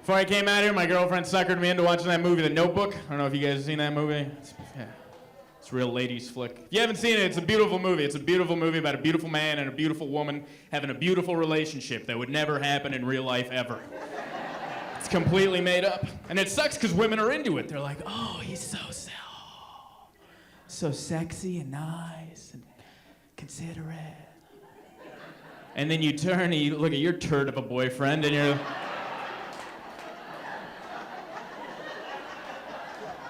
Before I came out here, my girlfriend suckered me into watching that movie, The Notebook. I don't know if you guys have seen that movie. It's a real ladies flick. If you haven't seen it, it's a beautiful movie. It's a beautiful movie about a beautiful man and a beautiful woman having a beautiful relationship that would never happen in real life ever. It's completely made up. And it sucks because women are into it. They're like, oh, he's so sexy and nice and considerate. And then you turn and you look at your turd of a boyfriend and you're...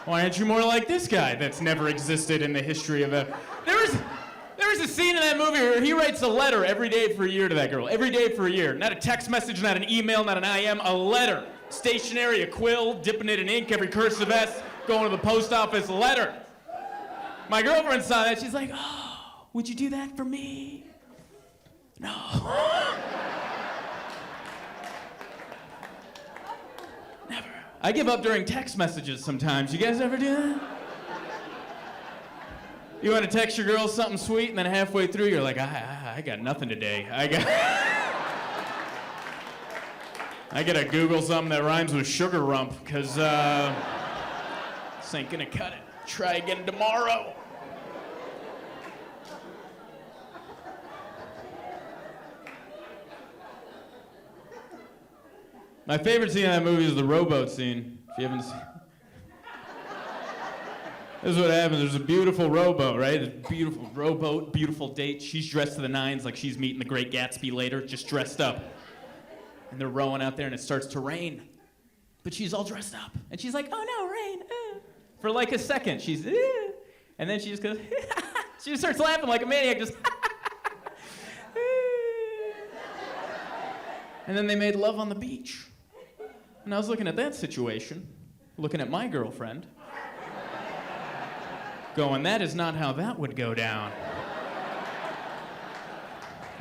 Why aren't you more like this guy that's never existed in the history of a... There was a scene in that movie where he writes a letter every day for a year to that girl. Every day for a year. Not a text message, not an email, not an IM, a letter. Stationary, a quill, dipping it in ink, every cursive S, going to the post office, a letter. My girlfriend saw that, she's like, oh, would you do that for me? No. Never. I give up during text messages sometimes. You guys ever do that? You want to text your girl something sweet, and then halfway through you're like, I got nothing today. I gotta Google something that rhymes with sugar rump, because this ain't gonna cut it. Try again tomorrow. My favorite scene in that movie is the rowboat scene. If you haven't seen, this is what happens. There's a beautiful rowboat, right? A beautiful rowboat, beautiful date. She's dressed to the nines like she's meeting the Great Gatsby later, just dressed up. And they're rowing out there, and it starts to rain. But she's all dressed up, and she's like, "Oh no, rain!" For like a second, she's, and then she just goes, she just starts laughing like a maniac, just. And then they made love on the beach. And I was looking at that situation, looking at my girlfriend, going, that is not how that would go down.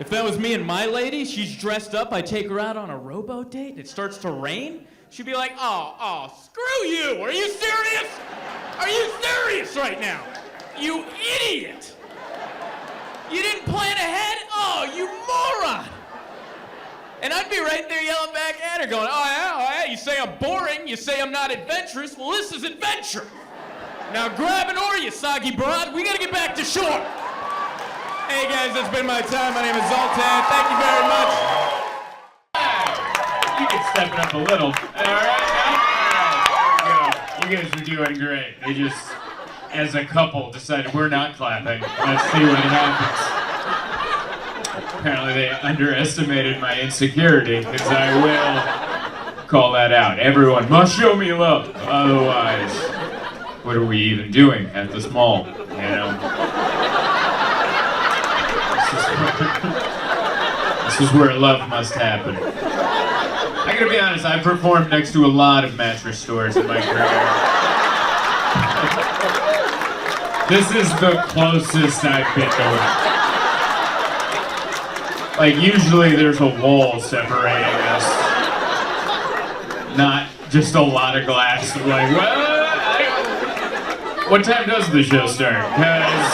If that was me and my lady, she's dressed up, I take her out on a rowboat date, it starts to rain, she'd be like, oh, screw you, are you serious? Are you serious right now? You idiot! You didn't plan ahead? Oh, you moron! And I'd be right there yelling back at her going, oh yeah, you say I'm boring, you say I'm not adventurous, well this is adventure. Now grab an oar, you soggy broad, we gotta get back to shore. Hey guys, that's been my time, my name is Zoltan, thank you very much. You can step it up a little. Alright, you guys are doing great. They just, as a couple, decided we're not clapping. Let's see what happens. Apparently they underestimated my insecurity, because I will call that out. Everyone must show me love, otherwise, what are we even doing at this mall, you know? This is where love must happen. I gotta be honest, I've performed next to a lot of mattress stores in my career. This is the closest I've been to it. Like, usually there's a wall separating us. Not just a lot of glass. Like, what time does the show start? Because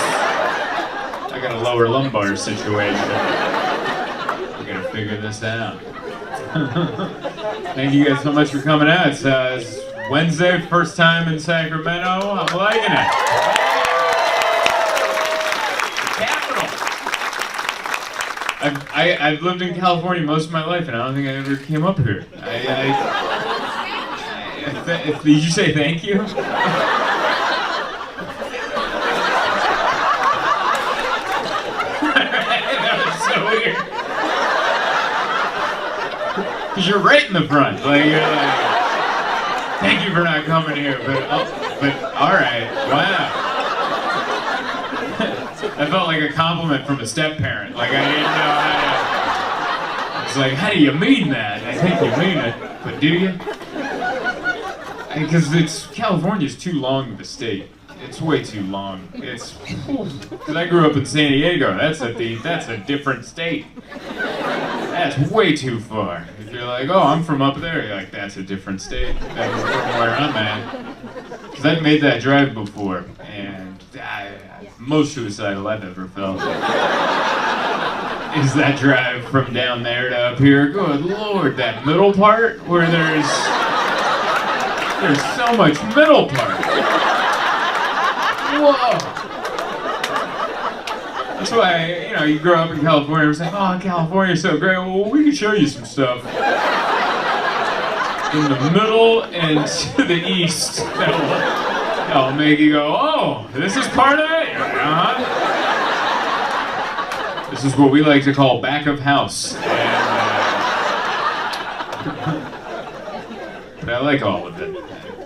I got a lower lumbar situation. We gotta figure this out. Thank you guys so much for coming out. It's Wednesday, first time in Sacramento. I'm liking it. I've lived in California most of my life, and I don't think I ever came up here. Did you say thank you? That was so weird. Because you're right in the front. Like, you're like, thank you for not coming here, but all right, wow. That felt like a compliment from a step-parent. Like, I didn't know how to... It's like, how do you mean that? I think you mean it, but do you? Because California's too long of a state. It's way too long. Because I grew up in San Diego. That's a different state. That's way too far. If you're like, oh, I'm from up there, you're like, that's a different state. That's from where I'm at. Because I've made that drive before, and most suicidal I've ever felt is that drive from down there to up here. Good Lord, that middle part where there's There's so much middle part. Whoa. That's why, you grow up in California and say, oh, California's so great. Well, we can show you some stuff. In the middle and to the east. That'll make you go, oh, this is part of it? Uh-huh. This is what we like to call back of house. But I like all of it.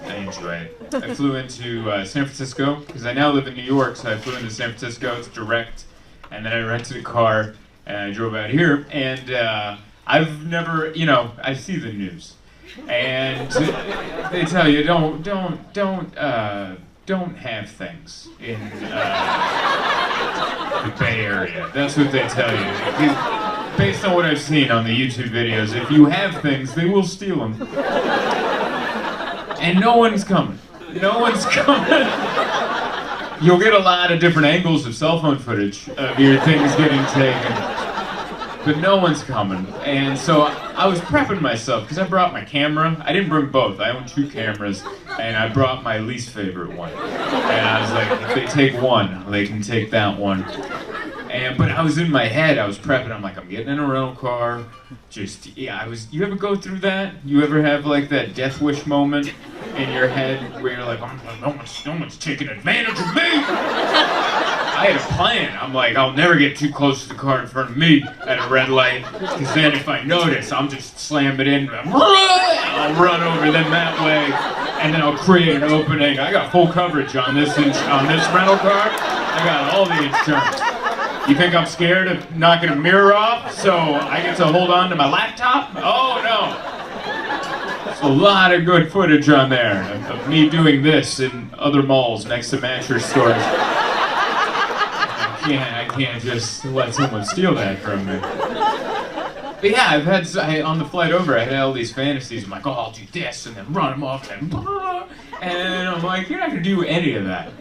I enjoy it. I flew into San Francisco, because I now live in New York, so I flew into San Francisco. It's direct. And then I rented a car, and I drove out here. And I've never, I see the news. And they tell you don't have things in the Bay Area. That's what they tell you. Based on what I've seen on the YouTube videos, if you have things, they will steal them. And no one's coming. No one's coming. You'll get a lot of different angles of cell phone footage of your things getting taken. But no one's coming. And so I was prepping myself, because I brought my camera. I didn't bring both. I own 2 cameras, and I brought my least favorite one. And I was like, if they take one, they can take that one. But I was in my head, I was prepping. I'm like, I'm getting in a rental car. You ever go through that? You ever have like that death wish moment in your head where you're like, oh, no one's taking advantage of me? I had a plan. I'm like, I'll never get too close to the car in front of me at a red light, because then if I notice, I'll just slam it in. I'll run over them that way, and then I'll create an opening. I got full coverage on this rental car. I got all the insurance. You think I'm scared of knocking a mirror off so I get to hold on to my laptop? Oh no. There's a lot of good footage on there of me doing this in other malls next to mattress stores. I can't just let someone steal that from me. But yeah, on the flight over, I had all these fantasies. I'm like, oh, I'll do this, and then run them off, and I'm like, you're not gonna do any of that.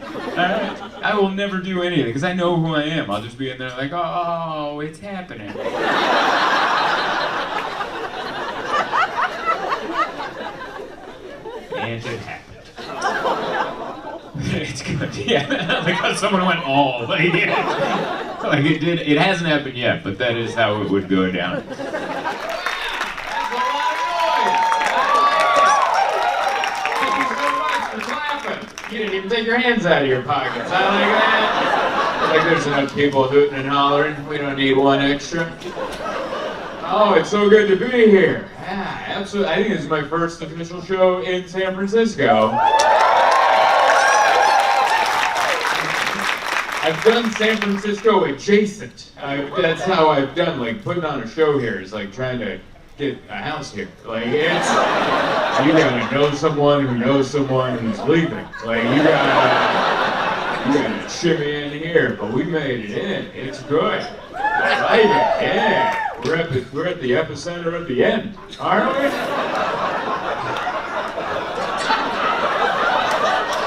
I will never do any of it, because I know who I am. I'll just be in there like, oh, it's happening. And it happened. It's good, yeah. Like how someone went all, like it did. It hasn't happened yet, but that is how it would go down. You didn't even take your hands out of your pockets. I like that. Like there's enough people hooting and hollering. We don't need one extra. Oh, it's so good to be here. Yeah, absolutely. I think this is my first official show in San Francisco. I've done San Francisco adjacent. That's how I've done, like, putting on a show here is like trying to get a house here. Like, you gotta know someone who knows someone who's leaving. Like, you gotta shimmy in here, but we made it in. It's good. I like it, yeah. We're at the epicenter of the end, aren't we?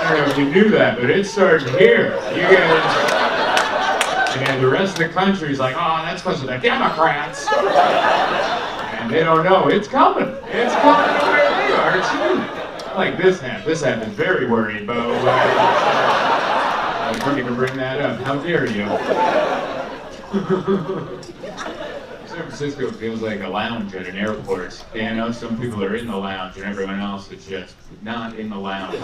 I don't know if you knew that, but it's starting here. You guys, and the rest of the country's like, oh, that's because of the Democrats. And they don't know, it's coming. It's coming to where they are, too. Like this half is very worried about I couldn't even bring that up. How dare you? San Francisco feels like a lounge at an airport. You know, some people are in the lounge and everyone else is just not in the lounge.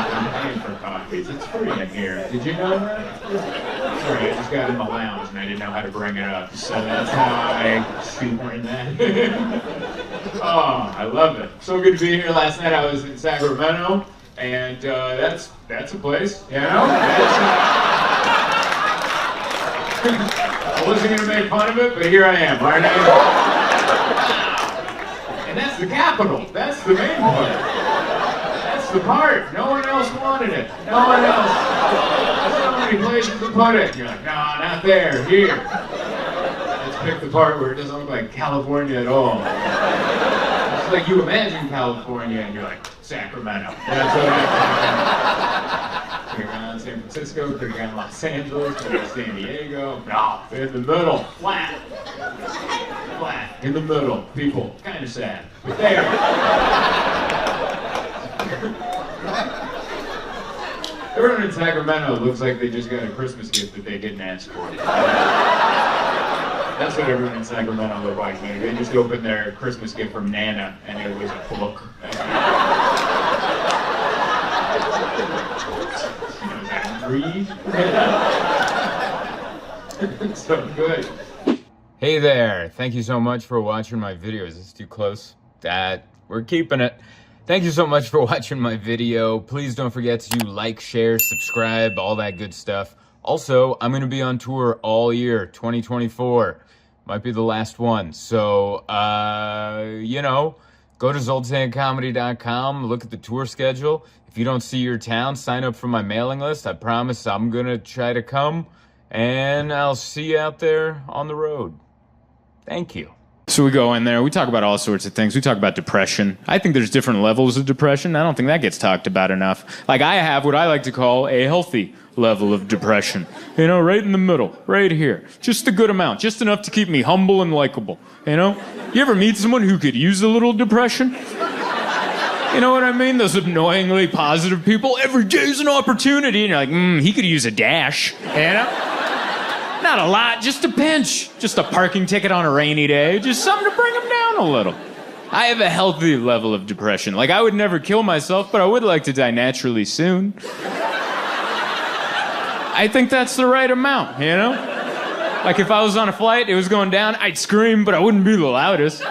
I'm paying for coffees. It's free in here. Did you know that? Sorry, I just got in the lounge and I didn't know how to bring it up. So that's how I shoehorn that. Oh, I love it. So good to be here. Last night I was in Sacramento, and that's a place, you know? I wasn't going to make fun of it, but here I am, aren't I? And that's the capital. That's the main part. That's the part. No one else wanted it. No one else. There's so many places to put it. You're like, no, not there. Here. Let's pick the part where it doesn't look like California at all. It's like you imagine California, and you're like, Sacramento. That's what I could have gone San Francisco, could have gone Los Angeles, could have gone San Diego. No, in the middle, flat. Flat. in the middle. People, kind of sad. But there. Everyone in Sacramento looks like they just got a Christmas gift that they didn't ask for. That's what everyone in Sacramento looked like. They just opened their Christmas gift from Nana, and it was a book. Breathe. So good. Hey there. Thank you so much for watching my video. Is this too close? We're keeping it. Thank you so much for watching my video. Please don't forget to like, share, subscribe, all that good stuff. Also, I'm going to be on tour all year, 2024. Might be the last one. So, go to zoltancomedy.com, look at the tour schedule. If you don't see your town, sign up for my mailing list. I promise I'm going to try to come, and I'll see you out there on the road. Thank you. So we go in there, we talk about all sorts of things. We talk about depression. I think there's different levels of depression. I don't think that gets talked about enough. Like, I have what I like to call a healthy level of depression. You know, right in the middle, right here. Just a good amount, just enough to keep me humble and likable. You know? You ever meet someone who could use a little depression? You know what I mean? Those annoyingly positive people. Every day's an opportunity. And you're like, he could use a dash. You know? Not a lot, just a pinch. Just a parking ticket on a rainy day. Just something to bring them down a little. I have a healthy level of depression. Like, I would never kill myself, but I would like to die naturally soon. I think that's the right amount, you know? Like, if I was on a flight, it was going down, I'd scream, but I wouldn't be the loudest.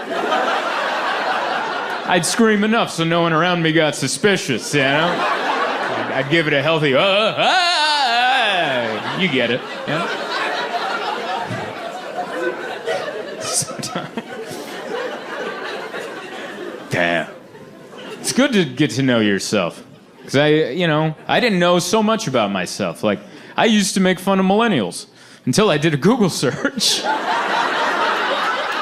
I'd scream enough so no one around me got suspicious, you know? I'd give it a healthy, you get it, you know? Damn. It's good to get to know yourself. Because I didn't know so much about myself. Like, I used to make fun of millennials until I did a Google search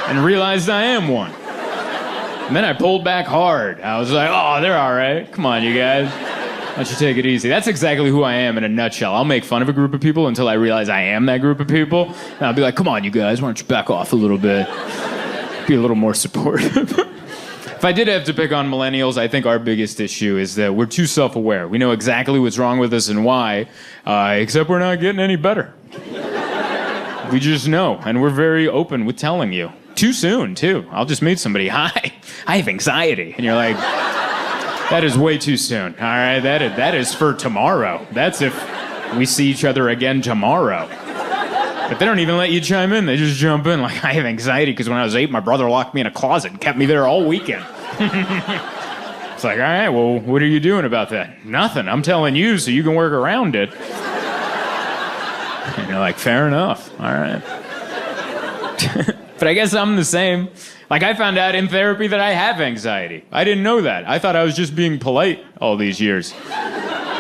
and realized I am one. And then I pulled back hard. I was like, oh, they're all right. Come on, you guys. Why don't you take it easy? That's exactly who I am in a nutshell. I'll make fun of a group of people until I realize I am that group of people. And I'll be like, come on, you guys, why don't you back off a little bit? Be a little more supportive. If I did have to pick on millennials, I think our biggest issue is that we're too self-aware. We know exactly what's wrong with us and why, except we're not getting any better. We just know, and we're very open with telling you. Too soon, too. I'll just meet somebody, hi, I have anxiety. And you're like, that is way too soon, all right? That is for tomorrow. That's if we see each other again tomorrow. But they don't even let you chime in. They just jump in like, I have anxiety because when I was 8, my brother locked me in a closet and kept me there all weekend. It's like, all right, well, what are you doing about that? Nothing. I'm telling you so you can work around it. And you're like, fair enough. All right. But I guess I'm the same. Like, I found out in therapy that I have anxiety. I didn't know that. I thought I was just being polite all these years.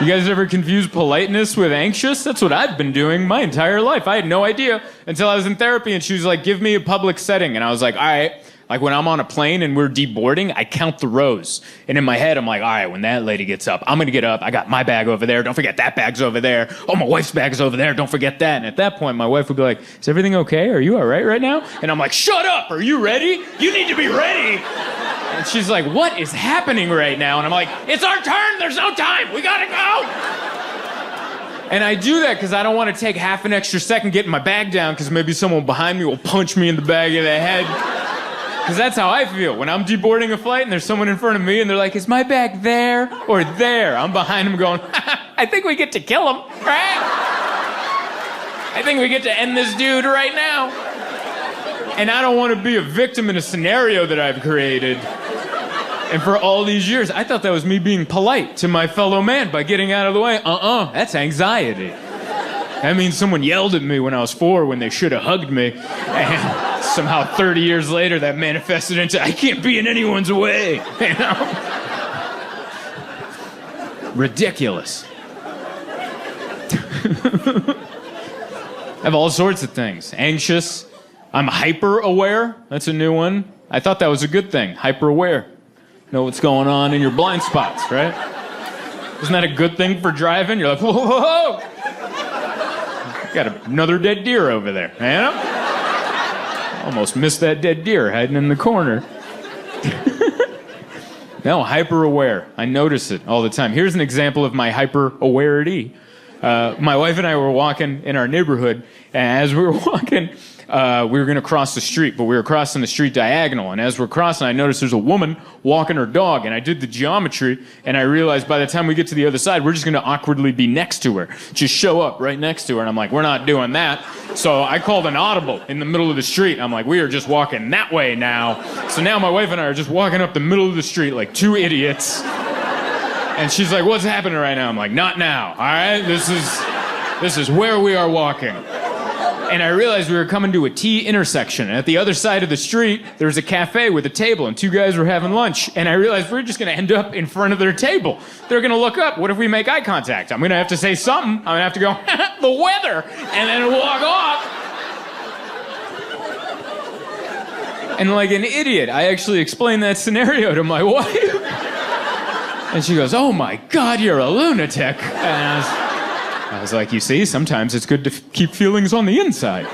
You guys ever confuse politeness with anxious? That's what I've been doing my entire life. I had no idea until I was in therapy and she was like, give me a public setting. And I was like, all right. Like, when I'm on a plane and we're deboarding, I count the rows. And in my head, I'm like, all right, when that lady gets up, I'm going to get up. I got my bag over there. Don't forget that bag's over there. Oh, my wife's bag's over there. Don't forget that. And at that point, my wife would be like, is everything okay? Are you all right now? And I'm like, shut up. Are you ready? You need to be ready. And she's like, what is happening right now? And I'm like, it's our turn. There's no time. We got to go. And I do that because I don't want to take half an extra second getting my bag down because maybe someone behind me will punch me in the back of the head. Because that's how I feel. When I'm deboarding a flight and there's someone in front of me and they're like, is my bag there or there? I'm behind them going, I think we get to kill him, right? I think we get to end this dude right now. And I don't want to be a victim in a scenario that I've created. And for all these years, I thought that was me being polite to my fellow man by getting out of the way. That's anxiety. That means someone yelled at me when I was 4 when they should have hugged me. And somehow 30 years later, that manifested into, I can't be in anyone's way, you know? Ridiculous. I have all sorts of things. Anxious. I'm hyper-aware. That's a new one. I thought that was a good thing. Hyper-aware. Know what's going on in your blind spots, right? Isn't that a good thing for driving? You're like, whoa, whoa, whoa. Got another dead deer over there, you know? Almost missed that dead deer hiding in the corner. No, hyper-aware. I notice it all the time. Here's an example of my hyper-awarity. My wife and I were walking in our neighborhood, and as we were walking, we were going to cross the street, but we were crossing the street diagonal. And as we're crossing, I noticed there's a woman walking her dog, and I did the geometry, and I realized by the time we get to the other side, we're just going to awkwardly be next to her. Just show up right next to her, and I'm like, we're not doing that. So I called an audible in the middle of the street. I'm like, we are just walking that way now. So now my wife and I are just walking up the middle of the street like two idiots. And she's like, what's happening right now? I'm like, not now, all right? This is where we are walking. And I realized we were coming to a T intersection. And at the other side of the street, there was a cafe with a table, and two guys were having lunch. And I realized we're just going to end up in front of their table. They're going to look up. What if we make eye contact? I'm going to have to say something. I'm going to have to go, the weather, and then walk off. And like an idiot, I actually explained that scenario to my wife. And she goes, oh my God, you're a lunatic. And I was like, you see, sometimes it's good to keep feelings on the inside.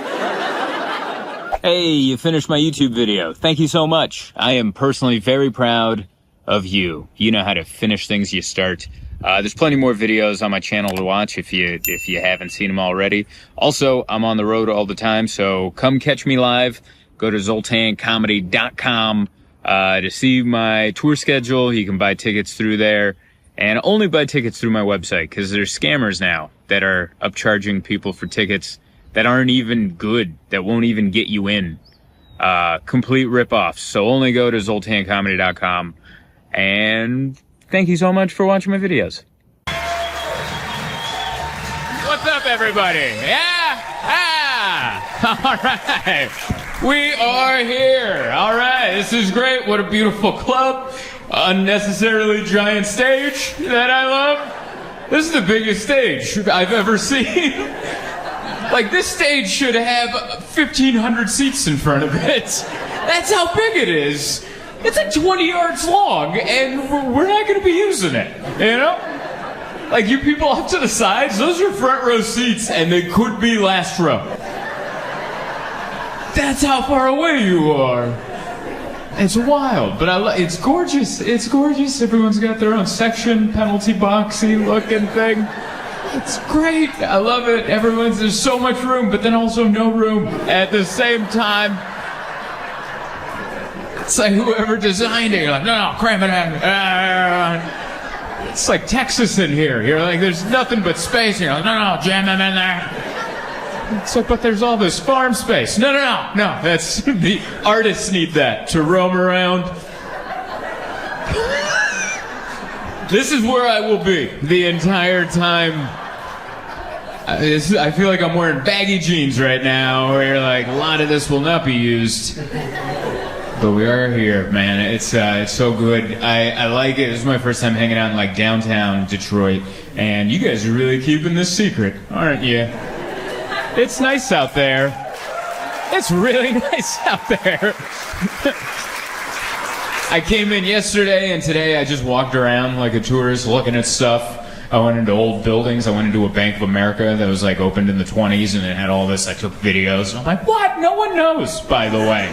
Hey, you finished my YouTube video. Thank you so much. I am personally very proud of you. You know how to finish things you start. There's plenty more videos on my channel to watch if you haven't seen them already. Also, I'm on the road all the time, so come catch me live. Go to zoltancomedy.com. To see my tour schedule. You can buy tickets through there, and only buy tickets through my website, because there's scammers now that are upcharging people for tickets that aren't even good, that won't even get you in. Complete ripoffs. So only go to zoltancomedy.com, and thank you so much for watching my videos. What's up, everybody? Yeah? All right. We are here. All right. This is great. What a beautiful club. Unnecessarily giant stage that I love. This is the biggest stage I've ever seen. Like, this stage should have 1,500 seats in front of it. That's how big it is. It's like 20 yards long, and we're not going to be using it, you know? Like, you people up to the sides, those are front row seats, and they could be last row. That's how far away you are. It's wild, but it's gorgeous. It's gorgeous. Everyone's got their own section, penalty boxy looking thing. It's great. I love it. There's so much room, but then also no room at the same time. It's like whoever designed it, you're like, no, cram it in. It's like Texas in here. You're like, there's nothing but space. You're like, no, jam them in there. It's like, but there's all this farm space. No. That's the artists need that to roam around. This is where I will be the entire time. I feel like I'm wearing baggy jeans right now, where you're like, a lot of this will not be used. But we are here, man. It's so good. I like it. This is my first time hanging out in like downtown Detroit, and you guys are really keeping this secret, aren't you? It's nice out there. It's really nice out there. I came in yesterday, and today I just walked around like a tourist looking at stuff. I went into old buildings. I went into a Bank of America that was like opened in the 20s, and it had all this. I took videos. I'm like, what? No one knows, by the way.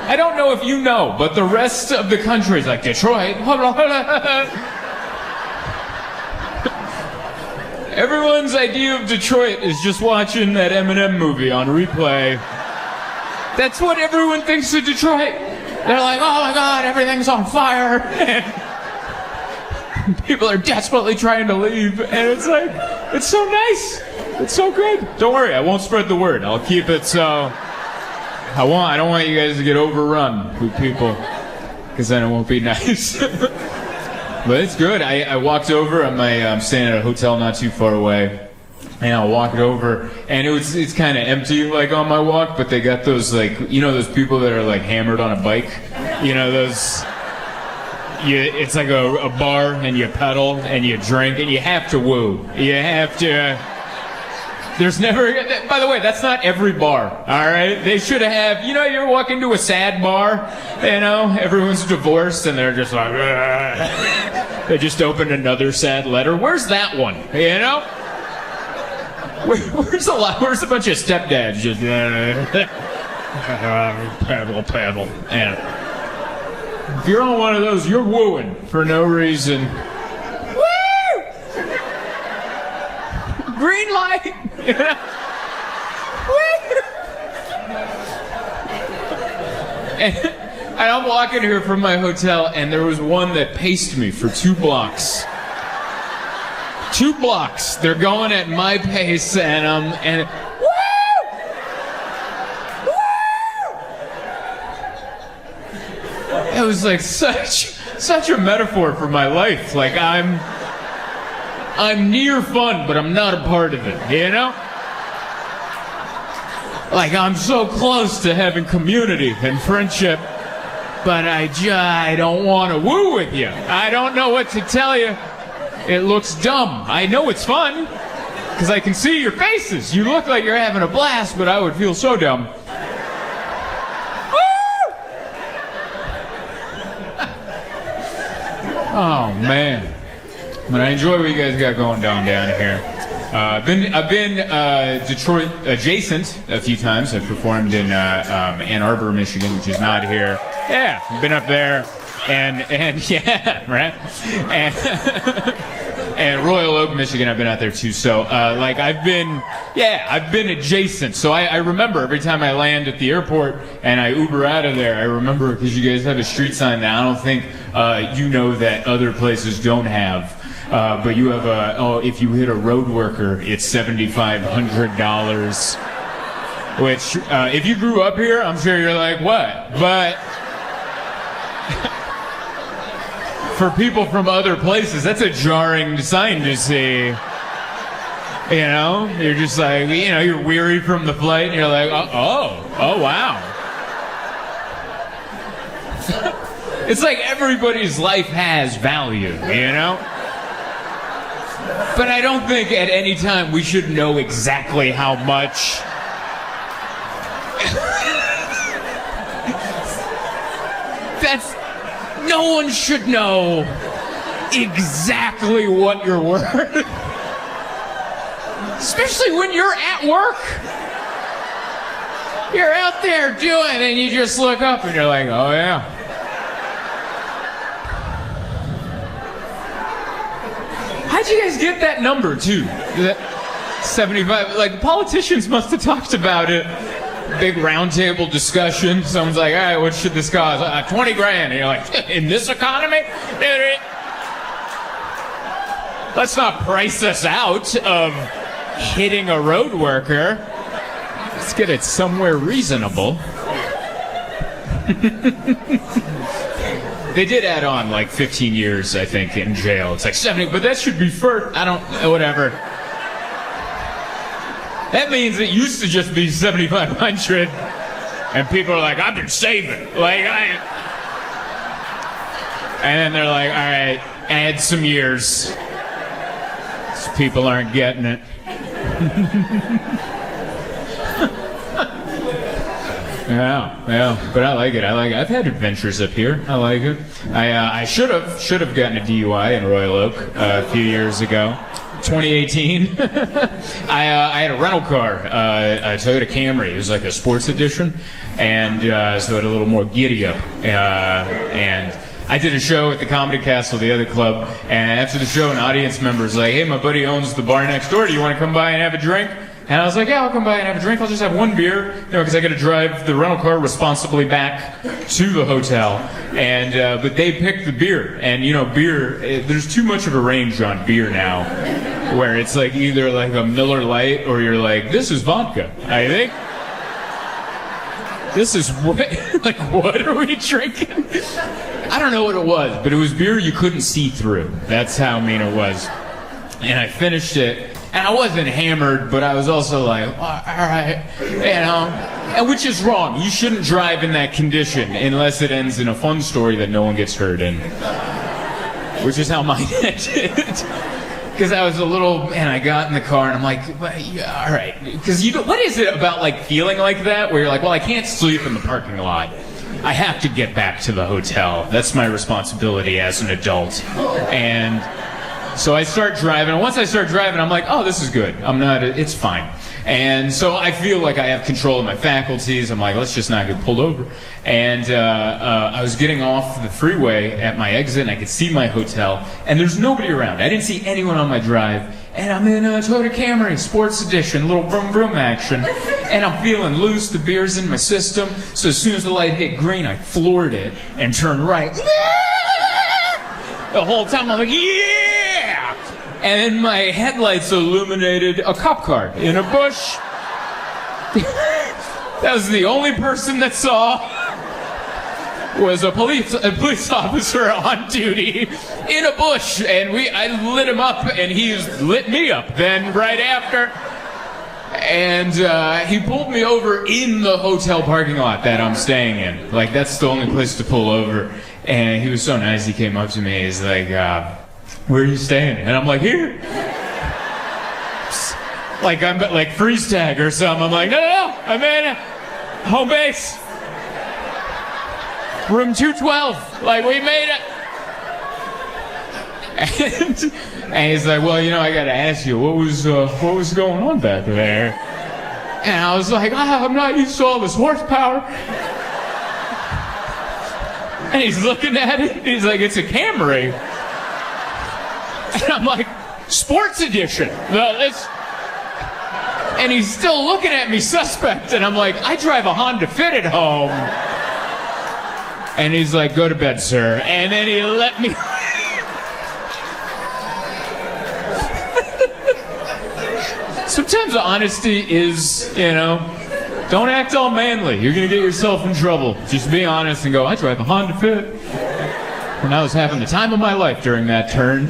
I don't know if you know, but the rest of the country is like, Detroit. Everyone's idea of Detroit is just watching that Eminem movie on replay. That's what everyone thinks of Detroit. They're like, oh my God, everything's on fire. And people are desperately trying to leave. And it's like, it's so nice. It's so good. Don't worry, I won't spread the word. I'll keep it so... I don't want you guys to get overrun with people, because then it won't be nice. But it's good. I walked over. I'm staying at a hotel not too far away, and I walked over, and it's kind of empty like on my walk. But they got those like those people that are like hammered on a bike. It's like a bar, and you pedal and you drink and you have to woo. You have to. There's never, by the way, that's not every bar, all right? They should have, you walk into a sad bar, everyone's divorced, and they're just like, ugh. They just opened another sad letter. Where's that one, Where's a bunch of stepdads just, Pedal. And if you're on one of those, you're wooing for no reason. Woo! Green light! Woo! And I'm walking here from my hotel, and there was one that paced me for 2 blocks. 2 blocks. They're going at my pace, and woo! Woo! It was like such a metaphor for my life. Like I'm near fun, but I'm not a part of it, you know? Like I'm so close to having community and friendship, but I don't want to woo with you. I don't know what to tell you. It looks dumb. I know it's fun, because I can see your faces. You look like you're having a blast, but I would feel so dumb. Woo! Oh, man. But I enjoy what you guys got going down here. I've been Detroit adjacent a few times. I've performed in Ann Arbor, Michigan, which is not here. Yeah, I've been up there, and yeah, right. And Royal Oak, Michigan, I've been out there too. So like I've been adjacent. So I remember every time I land at the airport and I Uber out of there, I remember because you guys have a street sign that I don't think you know that other places don't have. But you have if you hit a road worker, it's $7,500. Which, if you grew up here, I'm sure you're like, what? But for people from other places, that's a jarring sign to see. You know, you're just like, you know, you're weary from the flight, and you're like, oh, wow. It's like everybody's life has value, you know? But I don't think at any time we should know exactly how much. No one should know exactly what you're worth. Especially when you're at work. You're out there doing, and you just look up and you're like, oh yeah. How'd you guys get that number, too? That 75, like, politicians must have talked about it. Big roundtable discussion. Someone's like, all right, what should this cost? 20 grand. And you're like, in this economy? Let's not price us out of hitting a road worker. Let's get it somewhere reasonable. They did add on like 15 years, I think, in jail. It's like 70, but that should be first. I don't, whatever. That means it used to just be 7,500, and people are like, I've been saving. And then they're like, all right, add some years. These people aren't getting it. Yeah, but I like it. I've had adventures up here. I like it. I should have gotten a DUI in Royal Oak a few years ago. 2018. I had a rental car, a Toyota Camry. It was like a sports edition, and so it had a little more giddy up. And I did a show at the Comedy Castle, the other club, and after the show, an audience member was like, hey, my buddy owns the bar next door. Do you want to come by and have a drink? And I was like, yeah, I'll come by and have a drink. I'll just have one beer, because I got to drive the rental car responsibly back to the hotel. And but they picked the beer, and beer. There's too much of a range on beer now, where it's like either like a Miller Lite or you're like, this is vodka. I think this is what are we drinking? I don't know what it was, but it was beer you couldn't see through. That's how mean it was. And I finished it. And I wasn't hammered, but I was also like, all right, and which is wrong. You shouldn't drive in that condition unless it ends in a fun story that no one gets hurt in, which is how mine ended. Because I was and I got in the car and I'm like, all right, because what is it about like feeling like that where you're like, well, I can't sleep in the parking lot. I have to get back to the hotel. That's my responsibility as an adult. And so I start driving, and once I start driving, I'm like, oh, this is good. It's fine. And so I feel like I have control of my faculties. I'm like, let's just not get pulled over. And I was getting off the freeway at my exit, and I could see my hotel, and there's nobody around. I didn't see anyone on my drive. And I'm in a Toyota Camry, Sports Edition, little vroom vroom action. And I'm feeling loose, the beer's in my system. So as soon as the light hit green, I floored it and turned right. The whole time I'm like, yeah! And then my headlights illuminated a cop car in a bush. That was the only person that saw. Was a police officer on duty in a bush, and I lit him up, and he lit me up then right after. And he pulled me over in the hotel parking lot that I'm staying in. Like, that's the only place to pull over. And he was so nice, he came up to me, he's like, where are you staying? And I'm like, here. Like I'm like freeze tag or something. I'm like, no, I'm in home base. Room 212, like we made it. And he's like, well, I gotta ask you, what was going on back there? And I was like, I'm not used to all this horsepower. And he's looking at it, and he's like, it's a Camry. And I'm like, Sports Edition. And he's still looking at me suspect, and I'm like, I drive a Honda Fit at home. And he's like, go to bed, sir. And then he let me... Sometimes honesty is, don't act all manly. You're going to get yourself in trouble. Just be honest and go, I drive a Honda Fit. And I was having the time of my life during that turn.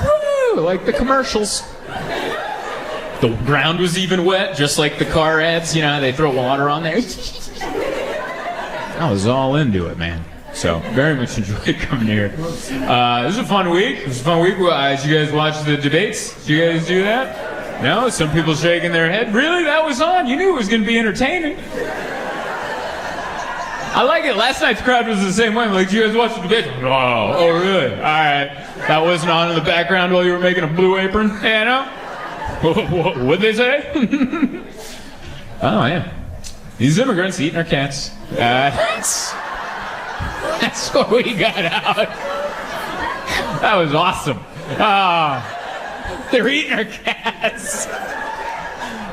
Woo, like the commercials. The ground was even wet, just like the car ads. They throw water on there. I was all into it, man. So, very much enjoyed coming here. This was a fun week. Did you guys watch the debates? Did you guys do that? No? Some people shaking their head. Really? That was on? You knew it was going to be entertaining. I like it. Last night's crowd was the same way. I'm like, did you guys watch the debates? Oh, really? All right. That wasn't on in the background while you were making a Blue Apron? What'd they say? Oh, yeah. These immigrants eating our cats. That's what we got out. That was awesome. They're eating our cats.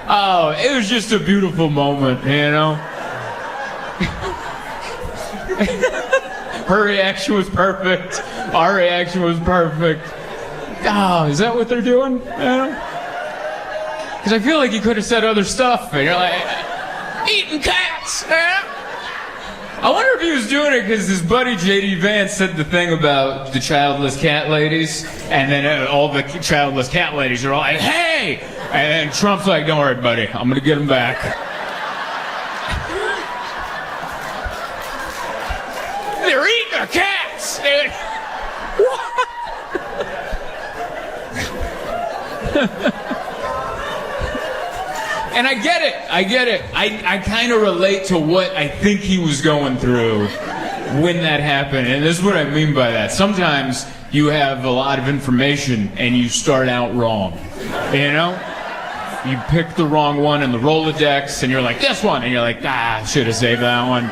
Oh, it was just a beautiful moment, Her reaction was perfect. Our reaction was perfect. Oh, is that what they're doing? Because I feel like you could have said other stuff, and you're like, eating cats. I wonder if he was doing it because his buddy J.D. Vance said the thing about the childless cat ladies, and then all the childless cat ladies are all like, hey! And then Trump's like, don't worry, buddy, I'm going to get him back. They're eating our cats! What? And I get it. I kind of relate to what I think he was going through when that happened. And this is what I mean by that. Sometimes you have a lot of information and you start out wrong. You pick the wrong one in the Rolodex and you're like, this one. And you're like, I should have saved that one.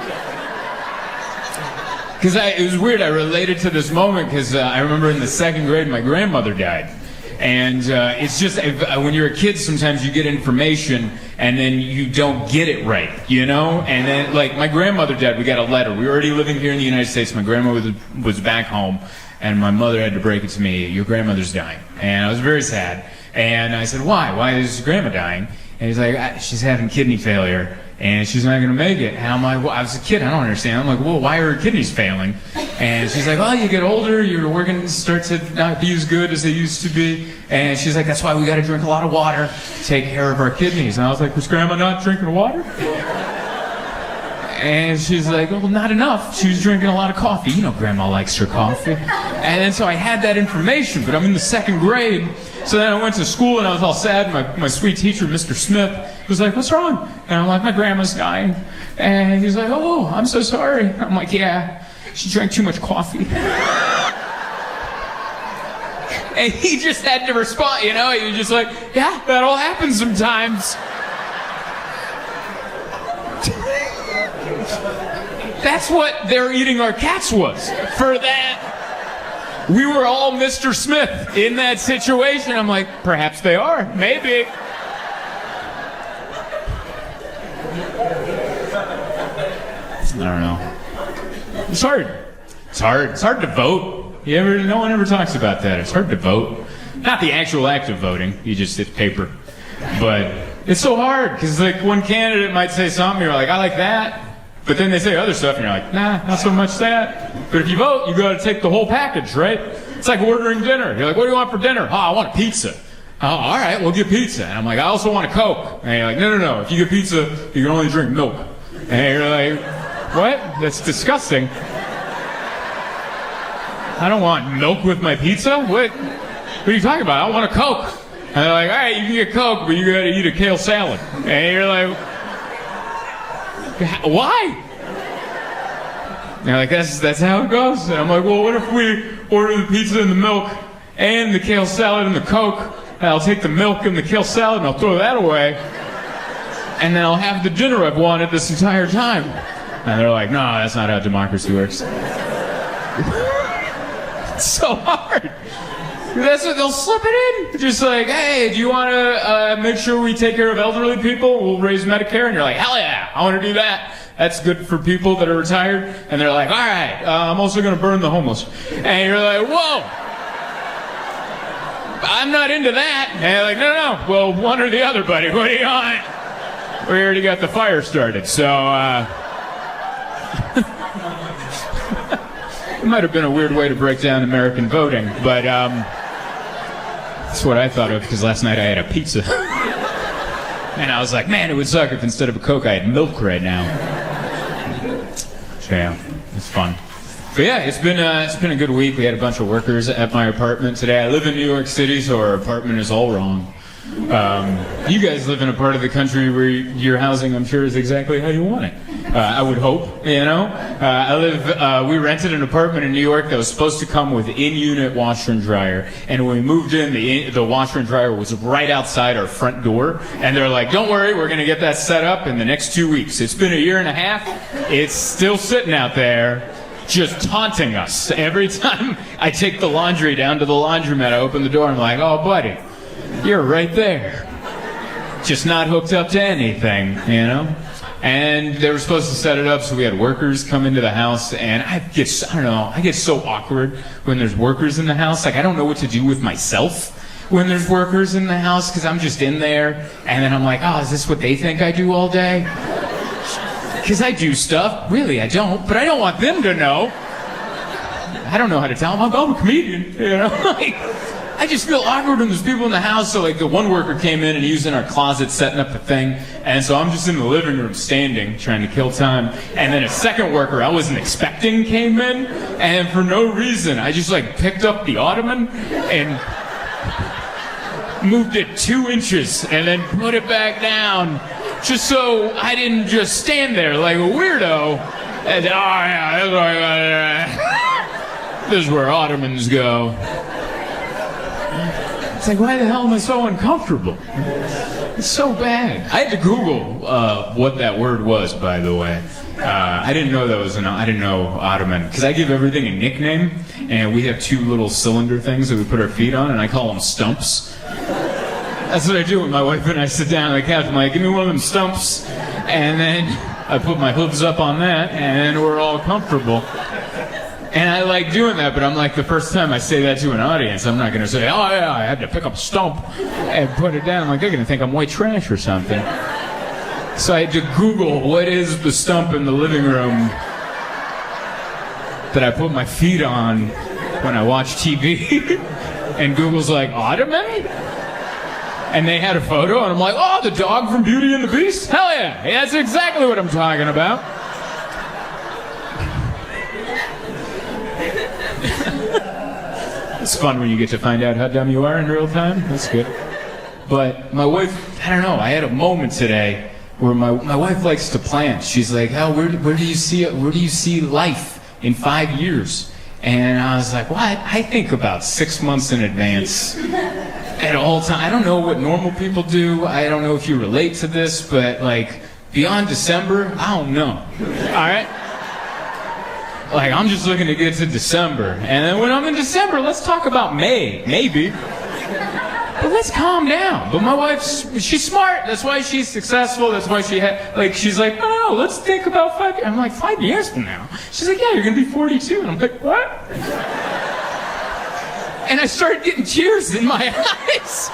Because it was weird. I related to this moment because I remember in the second grade my grandmother died. And it's just, when you're a kid, sometimes you get information and then you don't get it right, And then, like, my grandmother died. We got a letter. We were already living here in the United States. My grandmother was back home, and my mother had to break it to me, your grandmother's dying. And I was very sad. And I said, why? Why is grandma dying? And he's like, she's having kidney failure, and she's not going to make it. And I'm like, well, I was a kid. I don't understand. I'm like, well, why are her kidneys failing? And she's like, well, you get older, your organs start to not be as good as they used to be. And she's like, that's why we got to drink a lot of water to take care of our kidneys. And I was like, was Grandma not drinking water? And she's like, well, not enough. She was drinking a lot of coffee. Grandma likes her coffee. And then so I had that information, but I'm in the second grade. So then I went to school and I was all sad. My sweet teacher, Mr. Smith, was like, what's wrong? And I'm like, my grandma's dying. And he's like, oh, I'm so sorry. I'm like, yeah, she drank too much coffee. And he just had to respond, you know? He was just like, yeah, that all happens sometimes. That's what they're eating our cats was. For that, we were all Mr. Smith in that situation. I'm like, perhaps they are. Maybe. I don't know. It's hard. It's hard. It's hard to vote. No one ever talks about that. It's hard to vote. Not the actual act of voting. It's paper. But it's so hard because like one candidate might say something, you're like, I like that. But then they say other stuff, and you're like, nah, not so much that. But if you vote, you got to take the whole package, right? It's like ordering dinner. You're like, what do you want for dinner? Oh, I want a pizza. Oh, all right, we'll get pizza. And I'm like, I also want a Coke. And you're like, no. If you get pizza, you can only drink milk. And you're like, what? That's disgusting. I don't want milk with my pizza? What are you talking about? I want a Coke. And they're like, all right, you can get Coke, but you got to eat a kale salad. And you're like, why? And they're like, that's how it goes. And I'm like, well, what if we order the pizza and the milk and the kale salad and the Coke? And I'll take the milk and the kale salad and I'll throw that away. And then I'll have the dinner I've wanted this entire time. And they're like, no, that's not how democracy works. It's so hard. That's what they'll slip it in. Just like, hey, do you want to make sure we take care of elderly people? We'll raise Medicare. And you're like, hell yeah, I want to do that. That's good for people that are retired. And they're like, all right, I'm also going to burn the homeless. And you're like, whoa, I'm not into that. And you're like, no. Well, one or the other, buddy. What do you want? We already got the fire started. So, it might have been a weird way to break down American voting, but that's what I thought of because last night I had a pizza. And I was like, man, it would suck if instead of a Coke I had milk right now. So yeah, it's fun. But yeah, it's been a good week. We had a bunch of workers at my apartment today. I live in New York City, so our apartment is all wrong. You guys live in a part of the country where your housing, I'm sure, is exactly how you want it. I would hope, you know. We rented an apartment in New York that was supposed to come with in-unit washer and dryer. And when we moved in, the washer and dryer was right outside our front door. And they're like, don't worry, we're going to get that set up in the next 2 weeks. It's been a year and a half. It's still sitting out there, just taunting us. Every time I take the laundry down to the laundromat, I open the door, and I'm like, oh, buddy, you're right there. Just not hooked up to anything, you know? And they were supposed to set it up, so we had workers come into the house, and I get so awkward when there's workers in the house. Like, I don't know what to do with myself when there's workers in the house, because I'm just in there, and then I'm like, oh, is this what they think I do all day? Because I do stuff. Really, I don't, but I don't want them to know. I don't know how to tell them I'm a comedian, you know? Like, I just feel awkward when there's people in the house. So like the one worker came in and he was in our closet setting up the thing. And so I'm just in the living room standing, trying to kill time. And then a second worker I wasn't expecting came in. And for no reason, I just like picked up the ottoman and moved it 2 inches and then put it back down. Just so I didn't just stand there like a weirdo. And, oh yeah, this is where ottomans go. It's like, why the hell am I so uncomfortable? It's so bad. I had to Google what that word was, by the way. I didn't know that was I didn't know ottoman, because I give everything a nickname, and we have 2 little cylinder things that we put our feet on, and I call them stumps. That's what I do when my wife and I sit down on the couch. I'm like, give me one of them stumps, and then I put my hooves up on that, and we're all comfortable. And I like doing that, but I'm like, the first time I say that to an audience, I'm not going to say, oh yeah, I had to pick up a stump and put it down. I'm like, they're going to think I'm white trash or something. So I had to Google, what is the stump in the living room that I put my feet on when I watch TV? And Google's like, ottoman? And they had a photo, and I'm like, oh, the dog from Beauty and the Beast? Hell yeah, that's exactly what I'm talking about. It's fun when you get to find out how dumb you are in real time. That's good. But my wife, I don't know, I had a moment today where my wife likes to plan. She's like, oh, where do you see life in 5 years? And I was like, what? I think about 6 months in advance at all times. I don't know what normal people do. I don't know if you relate to this, but like beyond December, I don't know. All right? Like, I'm just looking to get to December. And then when I'm in December, let's talk about May, maybe. But let's calm down. But my wife's, she's smart. That's why she's successful. That's why she had, like, she's like, oh, let's think about 5 years. I'm like, 5 years from now? She's like, yeah, you're going to be 42. And I'm like, what? And I started getting tears in my eyes.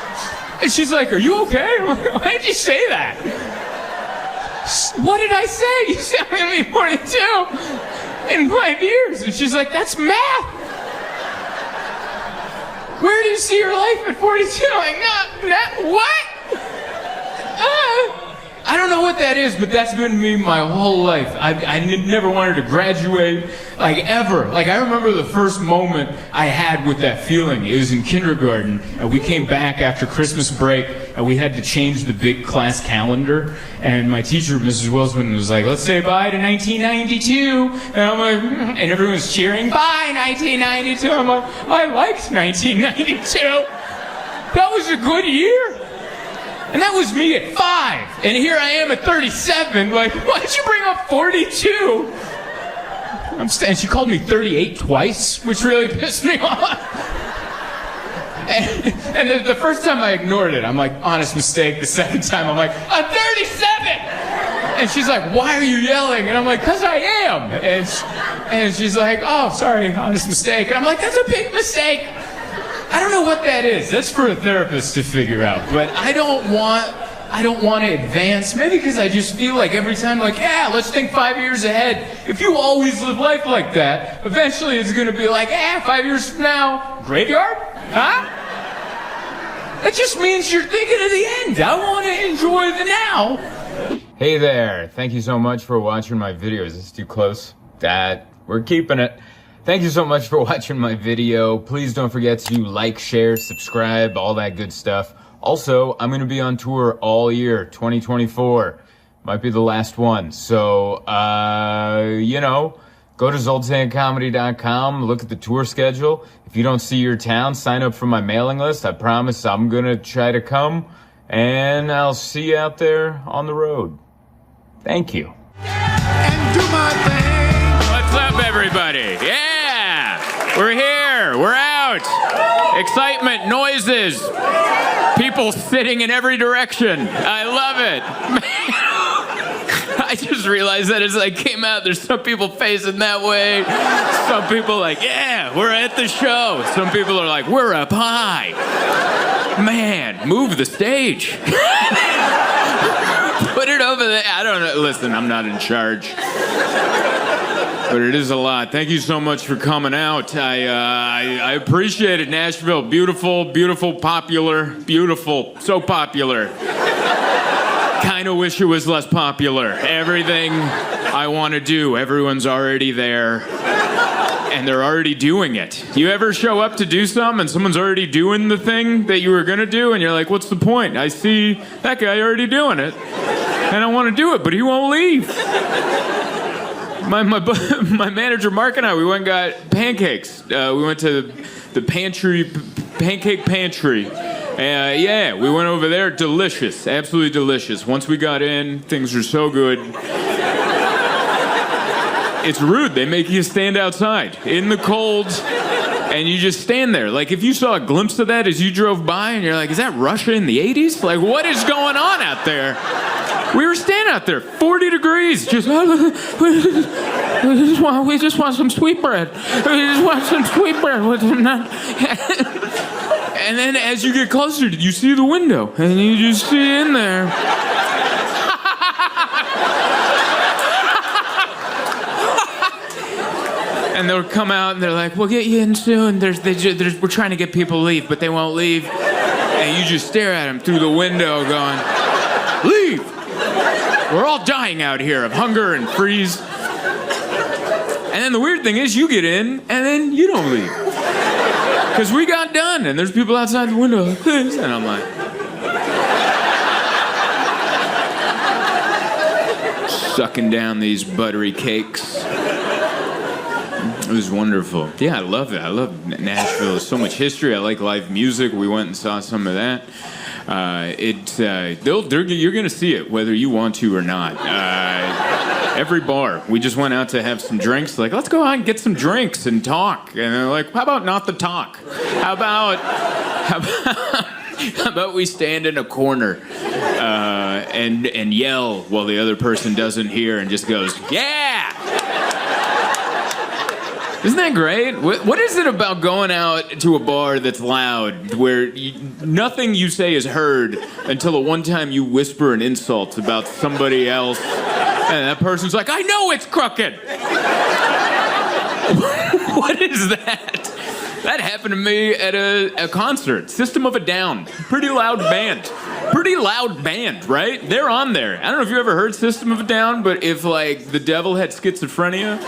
And she's like, are you okay? I'm like, why did you say that? What did I say? You said I'm going to be 42 in 5 years. And she's like, that's math. Where do you see your life at 42? I'm like, what? I don't know what that is, but that's been me my whole life. I never wanted to graduate, like, ever. Like, I remember the first moment I had with that feeling. It was in kindergarten, and we came back after Christmas break, and we had to change the big class calendar, and my teacher, Mrs. Wilson, was like, let's say bye to 1992, and I'm like, and everyone's cheering, bye 1992. I'm like, I liked 1992. That was a good year. And that was me at 5, and here I am at 37. Like, why did you bring up 42? And she called me 38 twice, which really pissed me off. And the first time I ignored it, I'm like, honest mistake. The second time, I'm like, I'm 37. And she's like, why are you yelling? And I'm like, because I am. And she's like, oh, sorry, honest mistake. And I'm like, that's a big mistake. I don't know what that is. That's for a therapist to figure out. But I don't want to advance. Maybe because I just feel like every time, like, yeah, let's think 5 years ahead. If you always live life like that, eventually it's going to be like, 5 years from now, graveyard? Huh? That just means you're thinking of the end. I want to enjoy the now. Hey there. Thank you so much for watching my video. Is this too close? We're keeping it. Thank you so much for watching my video. Please don't forget to like, share, subscribe, all that good stuff. Also, I'm going to be on tour all year, 2024. Might be the last one. So, go to zoltancomedy.com, look at the tour schedule. If you don't see your town, sign up for my mailing list. I promise I'm going to try to come, and I'll see you out there on the road. Thank you. And do my thing. What's up, everybody? Yeah! We're here. We're out. Excitement, noises, people sitting in every direction. I love it. I just realized that as I came out, there's some people facing that way. Some people like, yeah, we're at the show. Some people are like, we're up high. Man, move the stage. Put it over there. I don't know. Listen, I'm not in charge. But it is a lot. Thank you so much for coming out. I appreciate it, Nashville. Beautiful, beautiful, popular, beautiful. So popular. Kind of wish it was less popular. Everything I want to do, everyone's already there. And they're already doing it. You ever show up to do something and someone's already doing the thing that you were going to do? And you're like, what's the point? I see that guy already doing it. And I want to do it, but he won't leave. My manager, Mark, and I, we went and got pancakes. We went to the pancake pantry. Yeah, we went over there. Delicious. Absolutely delicious. Once we got in, things were so good. It's rude. They make you stand outside in the cold, and you just stand there. Like, if you saw a glimpse of that as you drove by, and you're like, is that Russia in the 80s? Like, what is going on out there? We were standing out there, 40 degrees, we just want some sweetbread. We just want some sweetbread. And then as you get closer, you see the window, and you just see in there. And they'll come out, and they're like, we'll get you in soon. We're trying to get people to leave, but they won't leave. And you just stare at them through the window going, leave! We're all dying out here of hunger and freeze. And then the weird thing is you get in and then you don't leave. Because we got done and there's people outside the window like this. And I'm like... sucking down these buttery cakes. was wonderful. Yeah, I love it. I love Nashville. There's so much history. I like live music. We went and saw some of that. You're gonna see it whether you want to or not. Every bar. We just went out to have some drinks. Like, let's go out and get some drinks and talk. And they're like, how about not the talk? How about we stand in a corner and yell while the other person doesn't hear and just goes, yeah! Isn't that great? What is it about going out to a bar that's loud where nothing you say is heard until the one time you whisper an insult about somebody else and that person's like, I know it's crooked! What is that? That happened to me at a concert. System of a Down. Pretty loud band. Pretty loud band, right? They're on there. I don't know if you ever heard System of a Down, but if, like, the devil had schizophrenia,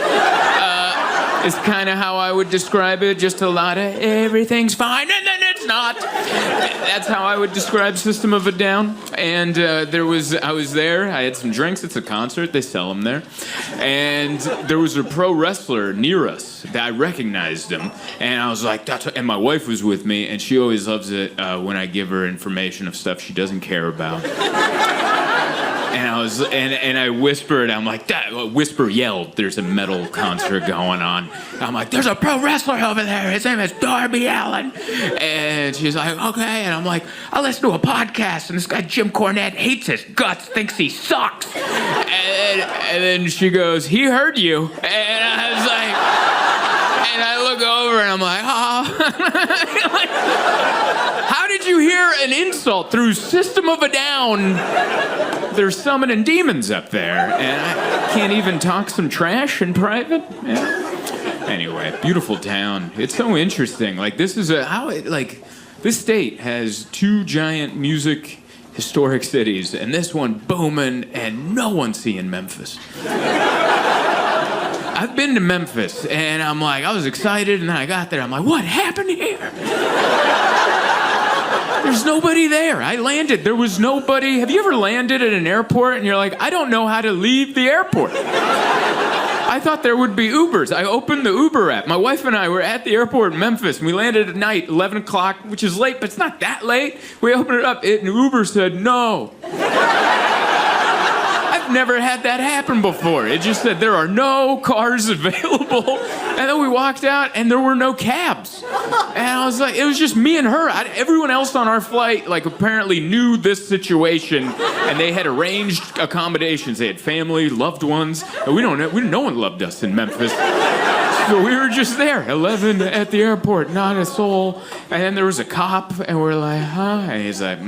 is kind of how I would describe it. Just a lot of everything's fine and then it's not. That's how I would describe System of a Down. And I was there. I had some drinks. It's a concert. They sell them there. And there was a pro wrestler near us that I recognized him. And I was like, and my wife was with me, and she always loves it when I give her information of stuff she doesn't care about. And I whispered, I'm like, yelled, there's a metal concert going on. I'm like, there's a pro wrestler over there. His name is Darby Allin. And she's like, okay. And I'm like, I listen to a podcast, and this guy Jim Cornette hates his guts, thinks he sucks. And then she goes, he heard you. And I was like, and I look over and I'm like, oh. Like, how did you hear an insult through System of a Down? They're summoning demons up there, and I can't even talk some trash in private. Yeah. Anyway, beautiful town. It's so interesting. Like, this state has two giant music historic cities, and this one booming, and no one's seeing Memphis. I've been to Memphis, and I'm like, I was excited, and then I got there, I'm like, what happened here? There's nobody there. I landed, there was nobody. Have you ever landed at an airport, and you're like, I don't know how to leave the airport? I thought there would be Ubers. I opened the Uber app. My wife and I were at the airport in Memphis, and we landed at night, 11 o'clock, which is late, but it's not that late. We opened it up, and Uber said, no. I've never had that happen before. It just said there are no cars available. And then we walked out and there were no cabs. And I was like, it was just me and her. Everyone else on our flight, like, apparently knew this situation and they had arranged accommodations. They had family, loved ones. And no one loved us in Memphis. So we were just there, 11 at the airport, not a soul. And then there was a cop and we're like, huh? And he's like,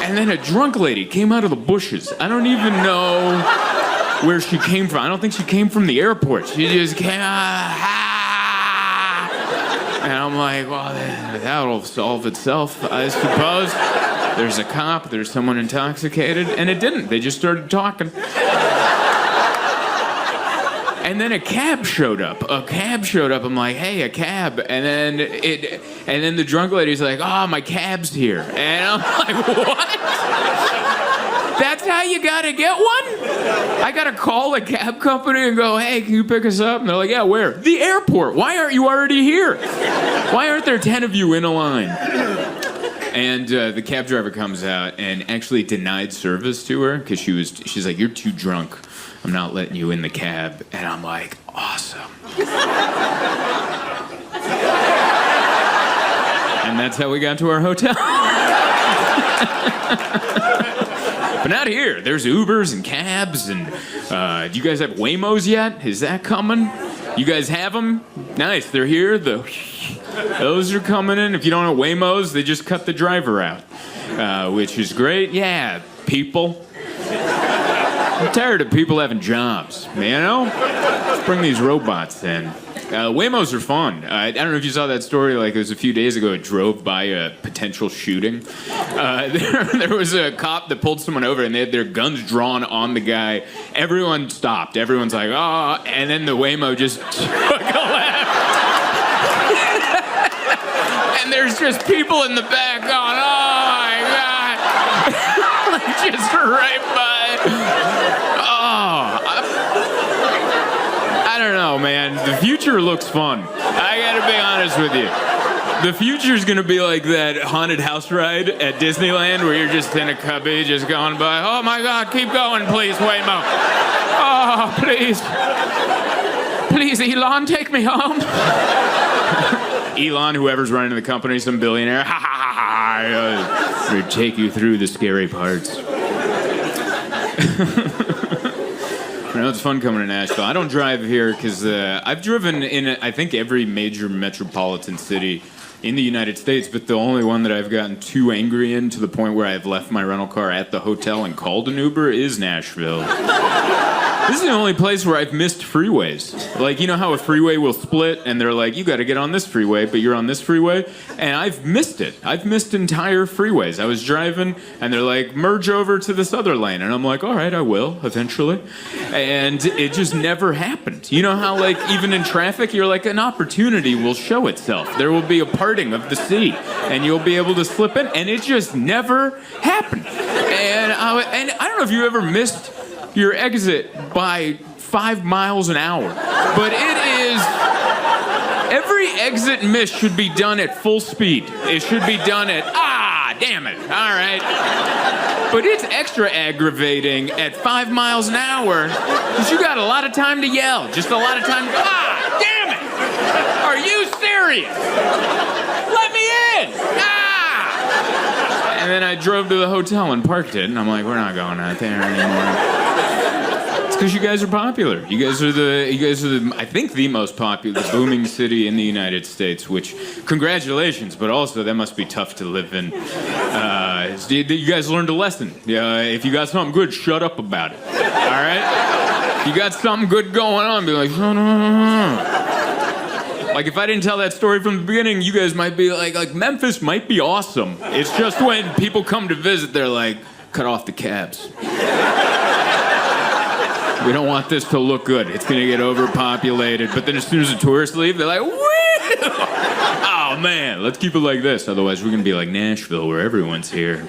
And then a drunk lady came out of the bushes. I don't even know where she came from. I don't think she came from the airport. She just came, And I'm like, well, that'll solve itself, I suppose. There's a cop, there's someone intoxicated, and it didn't. They just started talking. And then a cab showed up. I'm like, hey, a cab. And then the drunk lady's like, oh, my cab's here. And I'm like, what? That's how you gotta get one? I gotta call a cab company and go, hey, can you pick us up? And they're like, yeah, where? The airport. Why aren't you already here? Why aren't there 10 of you in a line? And the cab driver comes out and actually denied service to her because she's like, you're too drunk. I'm not letting you in the cab. And I'm like, awesome. And that's how we got to our hotel. But not here. There's Ubers and cabs. And do you guys have Waymos yet? Is that coming? You guys have them? Nice. They're here. Those are coming in. If you don't know Waymos, they just cut the driver out, which is great. Yeah, people. I'm tired of people having jobs, you know? Let's bring these robots in. Waymos are fun. I don't know if you saw that story, like it was a few days ago, it drove by a potential shooting. There was a cop that pulled someone over and they had their guns drawn on the guy. Everyone stopped. Everyone's like, oh, and then the Waymo just took a left. And there's just people in the back going, oh my God. Just right by. don't know, man. The future looks fun. I gotta be honest with you. The future's gonna be like that haunted house ride at Disneyland where you're just in a cubby just going by, oh my God, keep going, please, Waymo. Oh, please. Please, Elon, take me home. Elon, whoever's running the company, some billionaire. Ha ha ha ha. We take you through the scary parts. You know, it's fun coming to Nashville. I don't drive here because I've driven in, I think, every major metropolitan city in the United States, but the only one that I've gotten too angry in to the point where I've left my rental car at the hotel and called an Uber is Nashville. This is the only place where I've missed freeways. Like, you know how a freeway will split and they're like, you gotta get on this freeway, but you're on this freeway? And I've missed it. I've missed entire freeways. I was driving and they're like, merge over to this other lane. And I'm like, all right, I will, eventually. And it just never happened. You know how, like, even in traffic, you're like, an opportunity will show itself. There will be a parting of the sea and you'll be able to slip in. And it just never happened. And I don't know if you ever missed your exit by 5 miles an hour. But it is, every exit miss should be done at full speed. It should be done at, damn it, all right. But it's extra aggravating at 5 miles an hour because you got a lot of time to yell. Just a lot of time, damn it. Are you serious? Let me in, And then I drove to the hotel and parked it, and I'm like, we're not going out there anymore. It's because you guys are popular. You guys are the, I think, the most popular, booming city in the United States, which, congratulations, but also that must be tough to live in. You guys learned a lesson. If you got something good, shut up about it, all right? You got something good going on, be like, Like, if I didn't tell that story from the beginning, you guys might be like Memphis might be awesome. It's just when people come to visit, they're like, cut off the cabs. We don't want this to look good. It's going to get overpopulated. But then as soon as the tourists leave, they're like, woo! Oh, man, let's keep it like this. Otherwise, we're going to be like Nashville, where everyone's here.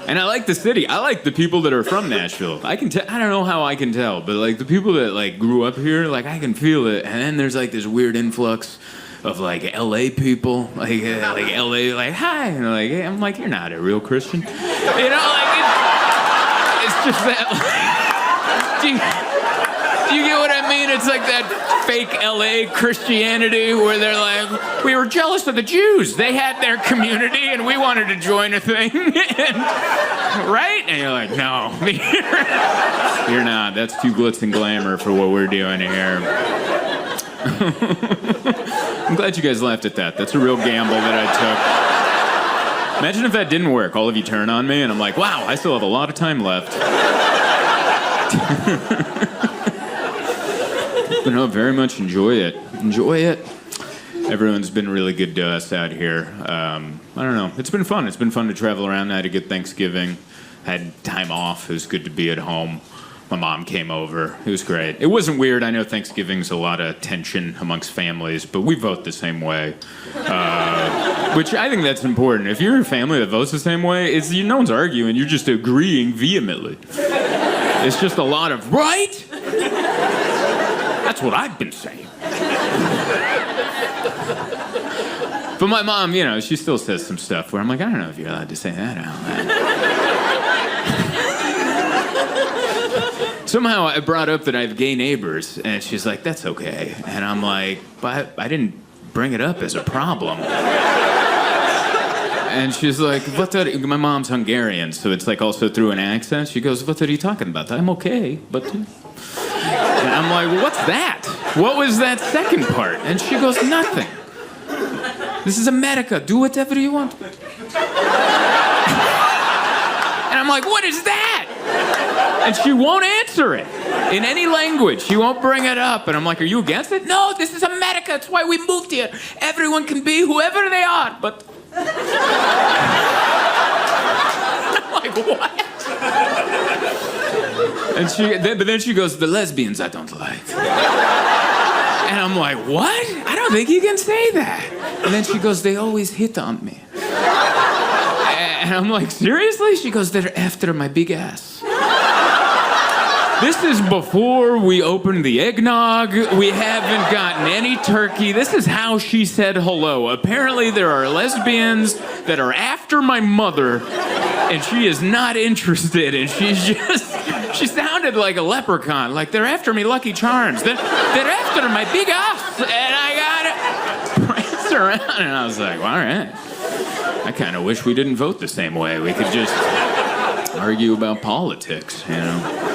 And I like the city. I like the people that are from Nashville. I don't know how I can tell, but like the people that like grew up here, like I can feel it. And then there's like this weird influx of like LA people, like LA, like hi, and like hey. I'm like, you're not a real Christian, you know, like it's just that. Do you get what I mean? It's like that fake LA Christianity where they're like, we were jealous of the Jews. They had their community and we wanted to join a thing. Right? And you're like, no, you're not. That's too glitz and glamour for what we're doing here. I'm glad you guys laughed at that. That's a real gamble that I took. Imagine if that didn't work. All of you turn on me and I'm like, wow, I still have a lot of time left. But no, very much enjoy it. Enjoy it. Everyone's been really good to us out here. I don't know. It's been fun. It's been fun to travel around. I had a good Thanksgiving. Had time off. It was good to be at home. My mom came over. It was great. It wasn't weird. I know Thanksgiving's a lot of tension amongst families, but we vote the same way. Which I think that's important. If you're a family that votes the same way, no one's arguing. You're just agreeing vehemently. It's just a lot of, right? That's what I've been saying. But my mom, you know, she still says some stuff where I'm like, I don't know if you're allowed to say that out loud. Somehow I brought up that I have gay neighbors, and she's like, that's okay. And I'm like, but I didn't bring it up as a problem. And she's like, my mom's Hungarian, so it's like also through an accent. She goes, what are you talking about? I'm okay, but... And I'm like, well, what's that? What was that second part? And she goes, nothing. This is America. Do whatever you want. And I'm like, what is that? And she won't answer it in any language. She won't bring it up. And I'm like, are you against it? No, this is America. That's why we moved here. Everyone can be whoever they are, but... I'm like, what? But then she goes, the lesbians I don't like. And I'm like, what? I don't think you can say that. And then she goes, they always hit on me. And I'm like, seriously? She goes, they're after my big ass. This is before we opened the eggnog. We haven't gotten any turkey. This is how she said hello. Apparently there are lesbians that are after my mother, and she is not interested, and she sounded like a leprechaun, like they're after me Lucky Charms. They're after my big ass, and I gotta prance around. And I was like, well, all right. I kind of wish we didn't vote the same way. We could just argue about politics, you know?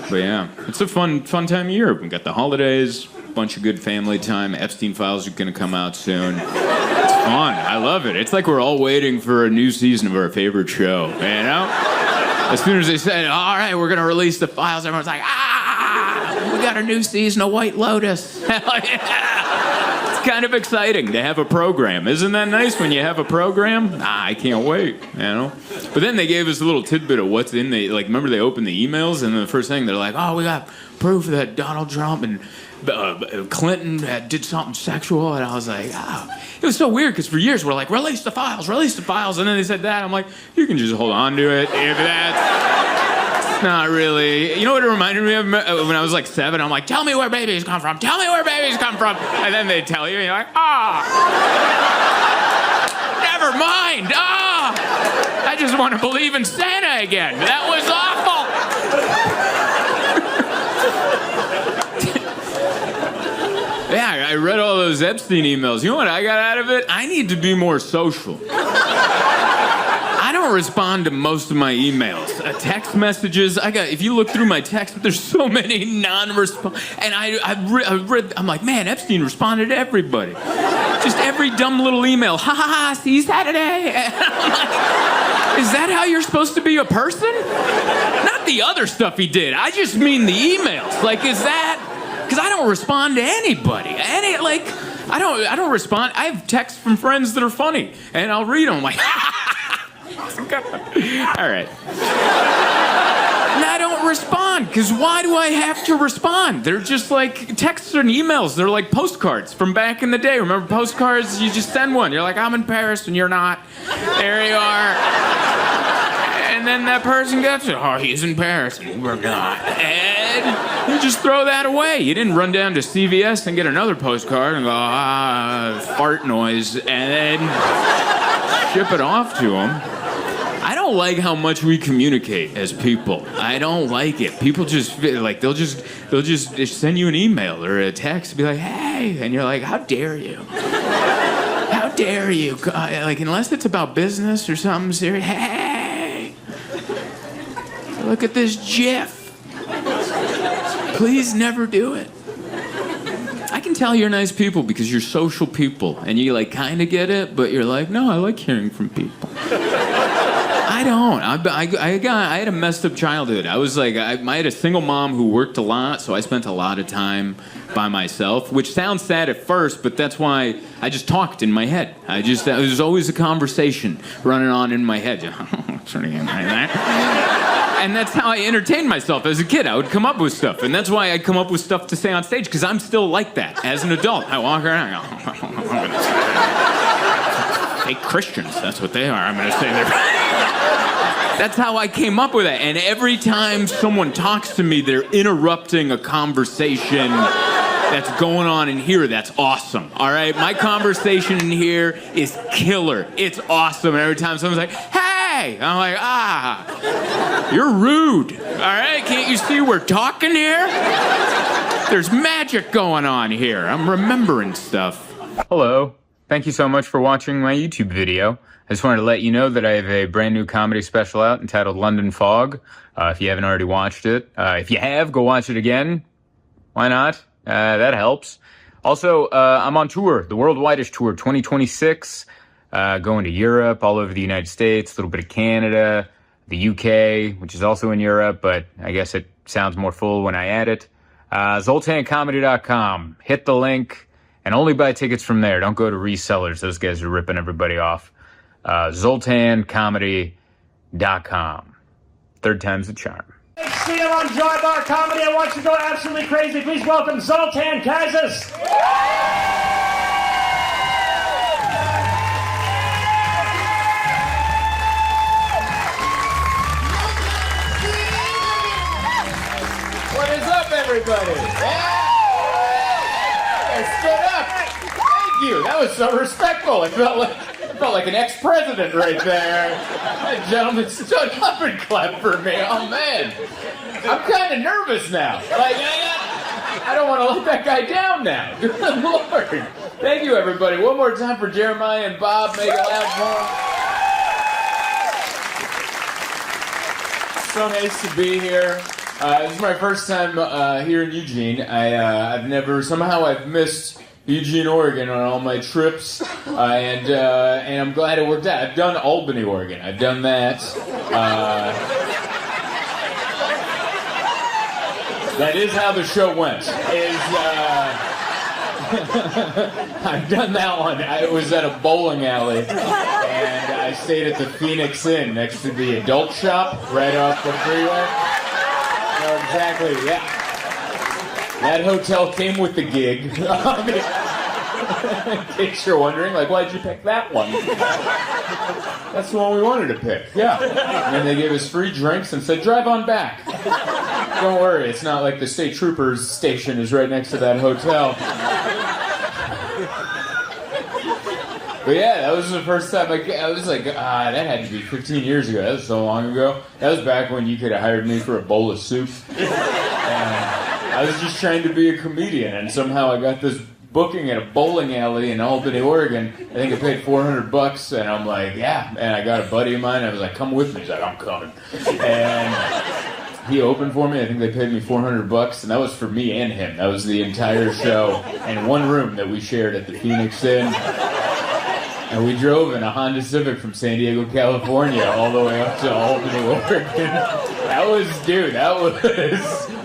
But yeah, it's a fun time of year. We got the holidays, bunch of good family time. Epstein Files are gonna come out soon. It's fun. I love it. It's like we're all waiting for a new season of our favorite show, you know? As soon as they said, all right, we're gonna release the files, everyone's like, we got a new season of White Lotus. Hell yeah. It's kind of exciting to have a program. Isn't that nice when you have a program? I can't wait, you know? But then they gave us a little tidbit of what's in the, like, remember they opened the emails, and the first thing they're like, oh, we got proof that Donald Trump and Clinton did something sexual, and I was like, It was so weird, because for years we're like, release the files, and then they said that, I'm like, you can just hold on to it if that's not really, you know what it reminded me of when I was like 7, I'm like, tell me where babies come from, and then they tell you, and you're like, never mind, I just want to believe in Santa again, that was awful. Yeah, I read all those Epstein emails. You know what I got out of it? I need to be more social. I don't respond to most of my emails. Text messages, if you look through my text, there's so many non-response. And I read, I'm like, man, Epstein responded to everybody. Just every dumb little email. Ha ha ha, see you Saturday. And I'm like, is that how you're supposed to be a person? Not the other stuff he did. I just mean the emails. Like, is that... Because I don't respond to anybody. I don't respond. I have texts from friends that are funny, and I'll read them like, all right. And I don't respond, because why do I have to respond? They're just like texts and emails. They're like postcards from back in the day. Remember postcards? You just send one. You're like, I'm in Paris, and you're not. There you are. And then that person gets it. Oh, he's in Paris, and we're not. And you just throw that away. You didn't run down to CVS and get another postcard and go, fart noise, and then ship it off to them. I don't like how much we communicate as people. I don't like it. People just like they'll just send you an email or a text, be like, hey, and you're like, how dare you? How dare you? Like, unless it's about business or something serious. Hey, look at this GIF. Please never do it. I can tell you're nice people because you're social people and you like kind of get it, but you're like, no, I like hearing from people. I don't. I had a messed up childhood. I was like, I had a single mom who worked a lot, so I spent a lot of time by myself, which sounds sad at first, but that's why I just talked in my head. It was always a conversation running on in my head. And that's how I entertained myself as a kid. I would come up with stuff, and that's why I'd come up with stuff to say on stage, because I'm still like that as an adult. I walk around and go, fake Christians, that's what they are. I'm going to say they're... That's how I came up with it. And every time someone talks to me, they're interrupting a conversation that's going on in here that's awesome. All right? My conversation in here is killer. It's awesome. And every time someone's like, hey, I'm like, you're rude. All right? Can't you see we're talking here? There's magic going on here. I'm remembering stuff. Hello. Thank you so much for watching my YouTube video. I just wanted to let you know that I have a brand new comedy special out entitled London Fog. If you haven't already watched it. If you have, go watch it again. Why not? That helps. Also, I'm on tour, the Worldwide-ish Tour 2026. Going to Europe, all over the United States, a little bit of Canada, the UK, which is also in Europe, but I guess it sounds more full when I add it. ZoltanComedy.com. Hit the link and only buy tickets from there. Don't go to resellers. Those guys are ripping everybody off. ZoltanComedy.com. Third time's the charm. See him on Dry Bar Comedy. I want you to go absolutely crazy. Please welcome Zoltan Kaszas. everybody. Yeah. Stood up. Thank you. That was so respectful. It felt like an ex-president right there. That gentleman stood up and clapped for me. Oh, man. I'm kind of nervous now. Like, I don't want to let that guy down now. Good Lord. Thank you, everybody. One more time for Jeremiah and Bob. Make it loud for them. So nice to be here. This is my first time here in Eugene. I've missed Eugene, Oregon on all my trips, and I'm glad it worked out. I've done Albany, Oregon. I've done that. That is how the show went. I've done that one. I was at a bowling alley, and I stayed at the Phoenix Inn next to the adult shop right off the freeway. No, exactly, yeah. That hotel came with the gig. In case you're wondering, like, why'd you pick that one? That's the one we wanted to pick, yeah. And they gave us free drinks and said, drive on back. Don't worry, it's not like the state troopers station is right next to that hotel. But yeah, that was the first time I was like, that had to be 15 years ago. That was so long ago. That was back when you could have hired me for a bowl of soup. I was just trying to be a comedian, and somehow I got this booking at a bowling alley in Albany, Oregon. I think I paid $400, and I'm like, yeah. And I got a buddy of mine. I was like, come with me. He's like, I'm coming. And he opened for me. I think they paid me $400, and that was for me and him. That was the entire show in one room that we shared at the Phoenix Inn. And we drove in a Honda Civic from San Diego, California, all the way up to Albany, Oregon. That was,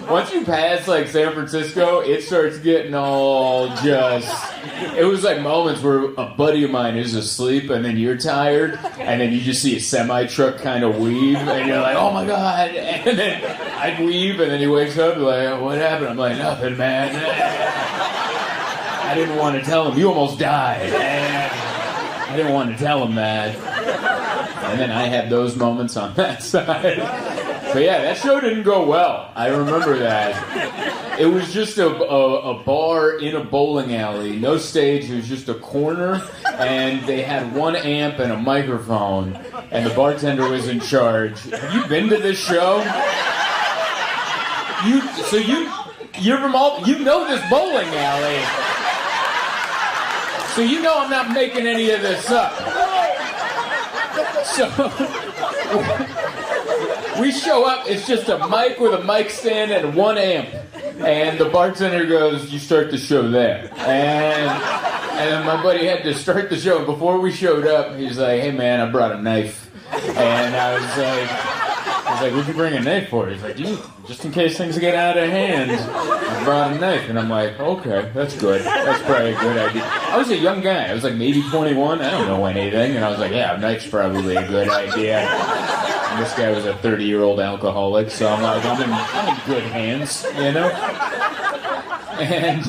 once you pass, like, San Francisco, it starts getting all it was like moments where a buddy of mine is asleep, and then you're tired, and then you just see a semi-truck kind of weave, and you're like, oh my God, and then I'd weave, and then he wakes up, like, oh, what happened? I'm like, nothing, man. I didn't want to tell him, you almost died, and I didn't want to tell him that. And then I had those moments on that side. But yeah, that show didn't go well. I remember that. It was just a bar in a bowling alley. No stage. It was just a corner. And they had one amp and a microphone. And the bartender was in charge. Have you been to this show? You're from you know this bowling alley. So you know I'm not making any of this up. So we show up, it's just a mic with a mic stand and one amp. And the bartender goes, you start the show there. And then my buddy had to start the show. And before we showed up, he's like, hey man, I brought a knife. And I was like, what'd you bring a knife for? He's like, just in case things get out of hand, I brought a knife. And I'm like, okay, that's good. That's probably a good idea. I was a young guy. I was like maybe 21. I don't know anything. And I was like, yeah, a knife's probably a good idea. And this guy was a 30-year-old alcoholic, so I'm like, I'm in good hands, you know? And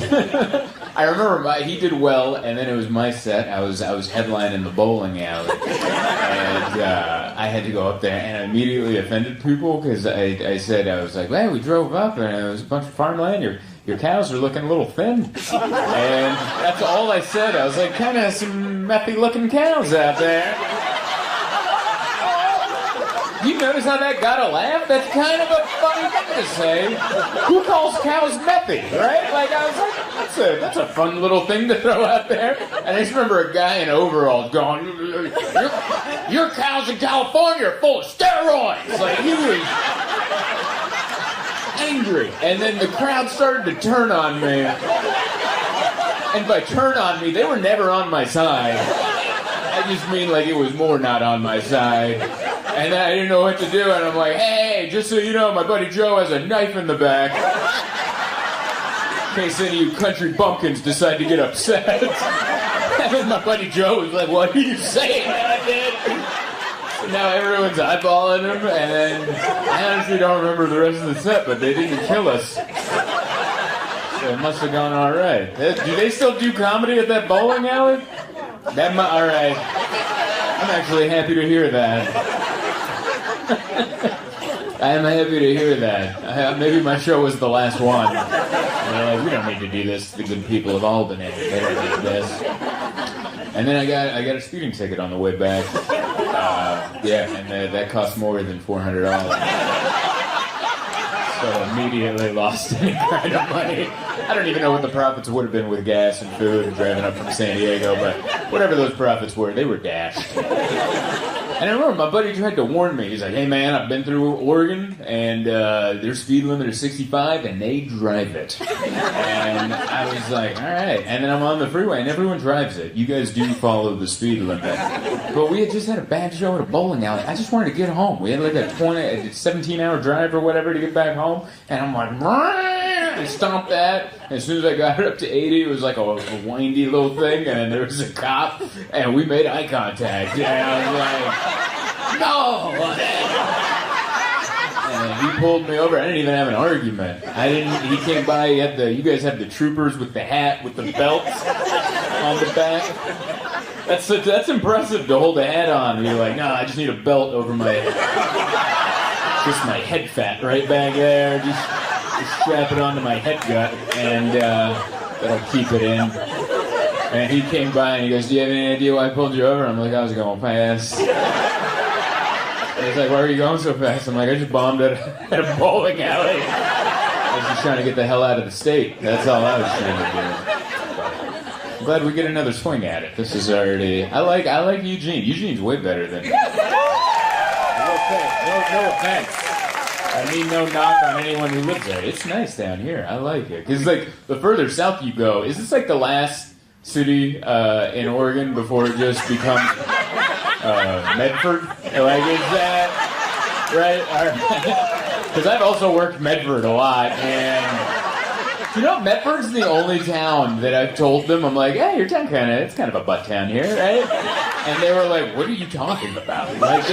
I remember he did well, and then it was my set. I was headlining the bowling alley, and I had to go up there, and I immediately offended people because I said, I was like, well, we drove up, and it was a bunch of farmland. Your cows are looking a little thin. And that's all I said. I was like, kind of some methy-looking cows out there. You notice how that got a laugh? That's kind of a funny thing to say. Who calls cows methy, right? Like, I was like, that's a fun little thing to throw out there. And I just remember a guy in overalls going, your cows in California are full of steroids. Like, he was angry. And then the crowd started to turn on me. And by turn on me, they were never on my side. I just mean like it was more not on my side. And then I didn't know what to do, and I'm like, hey, just so you know, my buddy Joe has a knife in the back. In case any of you country bumpkins decide to get upset. And then my buddy Joe was like, what are you saying that I did? So now everyone's eyeballing him, and then I honestly don't remember the rest of the set, but they didn't kill us. So it must have gone all right. Do they still do comedy at that bowling alley? All right. I'm actually happy to hear that. I am happy to hear that. Maybe my show was the last one. They're like, we don't need to do this to the good people of Albany. They don't need this. And then I got a speeding ticket on the way back. And that cost more than $400. So immediately lost any kind of money. I don't even know what the profits would have been with gas and food and driving up from San Diego, but whatever those profits were, they were dashed. And I remember my buddy tried to warn me. He's like, hey man, I've been through Oregon, and their speed limit is 65, and they drive it. And I was like, all right. And then I'm on the freeway, and everyone drives it. You guys do follow the speed limit. But we had just had a bad show at a bowling alley. I just wanted to get home. We had like a 17-hour drive or whatever to get back home, and I'm like, I stomped that. And as soon as I got it up to 80, it was like a windy little thing, and then there was a cop, and we made eye contact. And I was like, no! And he pulled me over. I didn't even have an argument. He came by, you guys have the troopers with the hat, with the belts on the back. That's impressive to hold a hat on. And you're like, no, I just need a belt over my head fat right back there. Just strap it onto my head gut, and that'll keep it in. And he came by and he goes, do you have any idea why I pulled you over? I'm like, I was going fast. And he's like, why are you going so fast? I'm like, I just bombed at a bowling alley. I was just trying to get the hell out of the state. That's all I was trying to do. I'm glad we get another swing at it. This is already... I like Eugene. Eugene's way better than... No offense. I mean no knock on anyone who lives there. It's nice down here. I like it. Because, like, the further south you go, is this, like, the last city in Oregon before it just becomes Medford? Like, is that right? Because I've also worked Medford a lot, and you know, Medford's the only town that I've told them, I'm like, hey, your town it's kind of a butt town here, right? And they were like, what are you talking about? Like,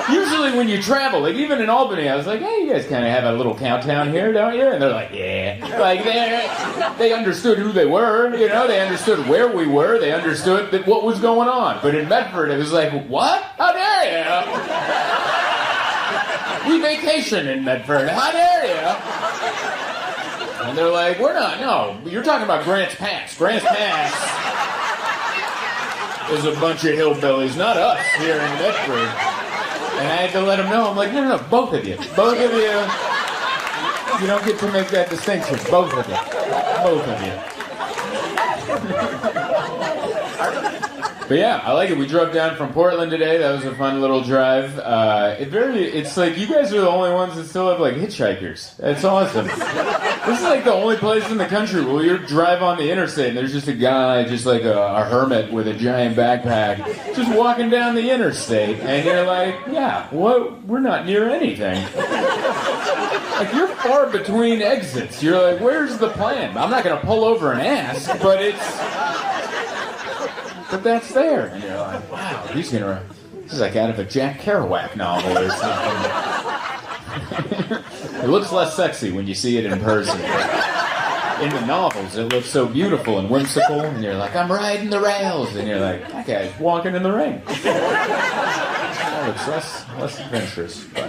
usually when you travel, like even in Albany, I was like, hey, you guys kind of have a little town here, don't you? And they're like, yeah. Like, they understood who they were, you know, they understood where we were, they understood what was going on. But in Medford, it was like, what? How dare you? We vacation in Medford, how dare you? And they're like, no, you're talking about Grants Pass. Grants Pass is a bunch of hillbillies, not us here in Medford. And I had to let them know, I'm like, no, both of you. Both of you. You don't get to make that distinction. Both of you. Both of you. But yeah, I like it. We drove down from Portland today. That was a fun little drive. It's like you guys are the only ones that still have like hitchhikers. It's awesome. This is like the only place in the country where you drive on the interstate and there's just a guy, just like a hermit with a giant backpack, just walking down the interstate, and you're like, yeah, we're not near anything. Like, you're far between exits. You're like, where's the plan? I'm not going to pull over and ask, but that's there. And you're like, wow, this is like out of a Jack Kerouac novel or something. It looks less sexy when you see it in person. In the novels, it looks so beautiful and whimsical, and you're like, I'm riding the rails, and you're like, that guy's walking in the rain. That looks less adventurous. But...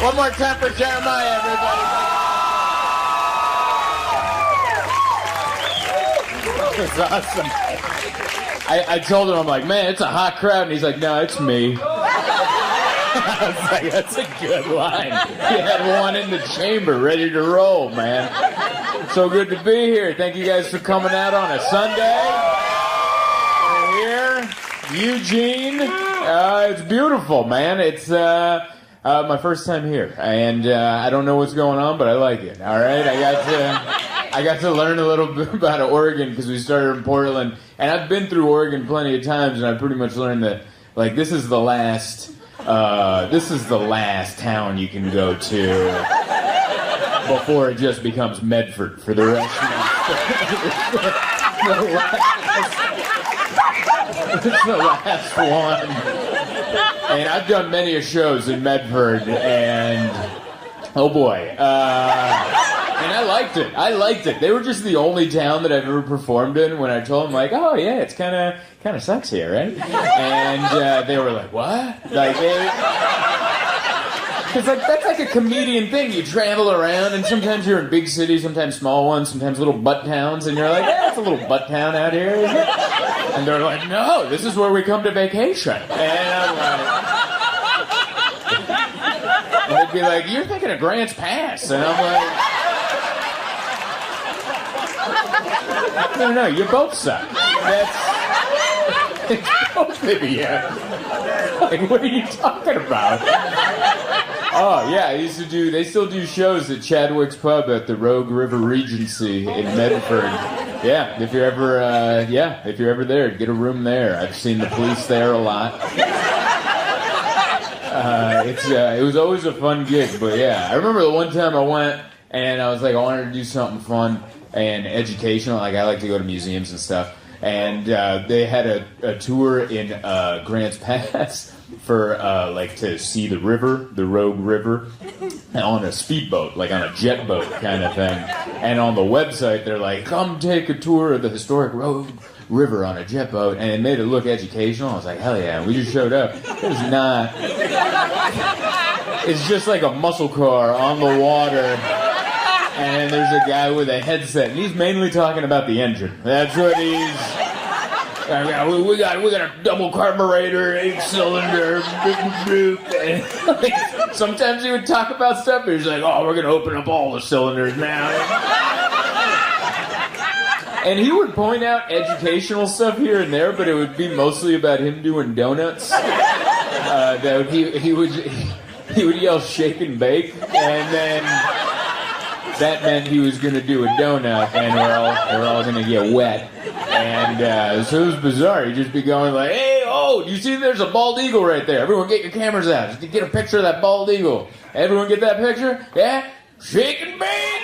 One more time for Jeremiah, everybody. It's awesome. I told him, I'm like, man, it's a hot crowd. And he's like, no, it's me. I was like, that's a good line. He had one in the chamber ready to roll, man. So good to be here. Thank you guys for coming out on a Sunday. We're here. Eugene. It's beautiful, man. It's my first time here. And I don't know what's going on, but I like it. All right? I got to learn a little bit about Oregon because we started in Portland, and I've been through Oregon plenty of times, and I pretty much learned that, like, this is the last town you can go to before it just becomes Medford for the rest of it's the last one. And I've done many shows in Medford, and oh boy. And I liked it. They were just the only town that I've ever performed in. When I told them, like, oh yeah, it's kind of sucks here, right? And they were like, what? Like, because like that's like a comedian thing. You travel around, and sometimes you're in big cities, sometimes small ones, sometimes little butt towns, and you're like, yeah, it's a little butt town out here, isn't it? And they're like, no, this is where we come to vacation. And I'm like. And they'd be like, you're thinking of Grants Pass. And I'm like, no, you both suck. It's both of you. Like, what are you talking about? Oh, yeah, they still do shows at Chadwick's Pub at the Rogue River Regency in Medford. Yeah, if you're ever there, get a room there. I've seen the police there a lot. It was always a fun gig, but yeah, I remember the one time I went and I was like, I wanted to do something fun and educational. Like I like to go to museums and stuff, and they had a tour in Grants Pass for like to see the river, the Rogue River, on a speedboat, like on a jet boat kind of thing. And on the website, they're like, come take a tour of the historic Rogue River on a jet boat, and it made it look educational. I was like, hell yeah, we just showed up. It's not. It's just like a muscle car on the water, and there's a guy with a headset, and he's mainly talking about the engine. That's what he's. We got a double carburetor, 8-cylinder. Like, sometimes he would talk about stuff, but he's like, oh, we're gonna open up all the cylinders now. And he would point out educational stuff here and there, but it would be mostly about him doing donuts. That he would yell shake and bake, and then that meant he was going to do a donut, and we're all going to get wet. And so it was bizarre. He'd just be going like, hey, do you see there's a bald eagle right there? Everyone get your cameras out. Just get a picture of that bald eagle. Everyone get that picture? Yeah? Shake and bake!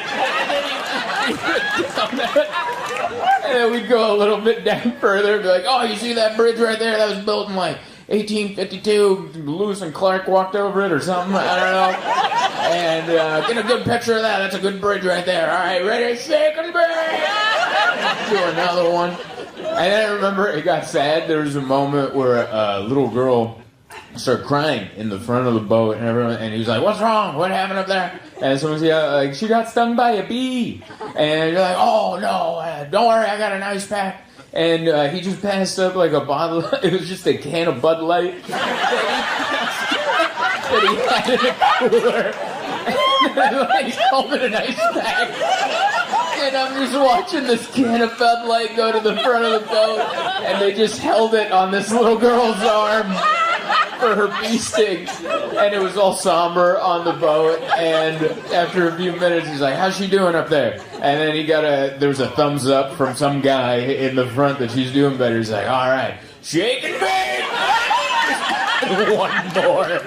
And then we'd go a little bit down further and be like, oh, you see that bridge right there? That was built in like 1852. Lewis and Clark walked over it or something. I don't know. And get a good picture of that. That's a good bridge right there. All right, ready? Shake and bake! Do another one. And then I remember it got sad. There was a moment where a little girl started crying in the front of the boat, and he was like, what's wrong? What happened up there? And someone's like, she got stung by a bee. And you're like, oh no, don't worry, I got an ice pack. And he just passed up like a bottle. It was just a can of Bud Light that he had in a cooler. And he called it an ice pack. And I'm just watching this can of Bud Light go to the front of the boat, and they just held it on this little girl's arm for her bee sting, and it was all somber on the boat. And after a few minutes, he's like, "How's she doing up there?" And then there was a thumbs up from some guy in the front that she's doing better. He's like, "All right, shake and bake." One more.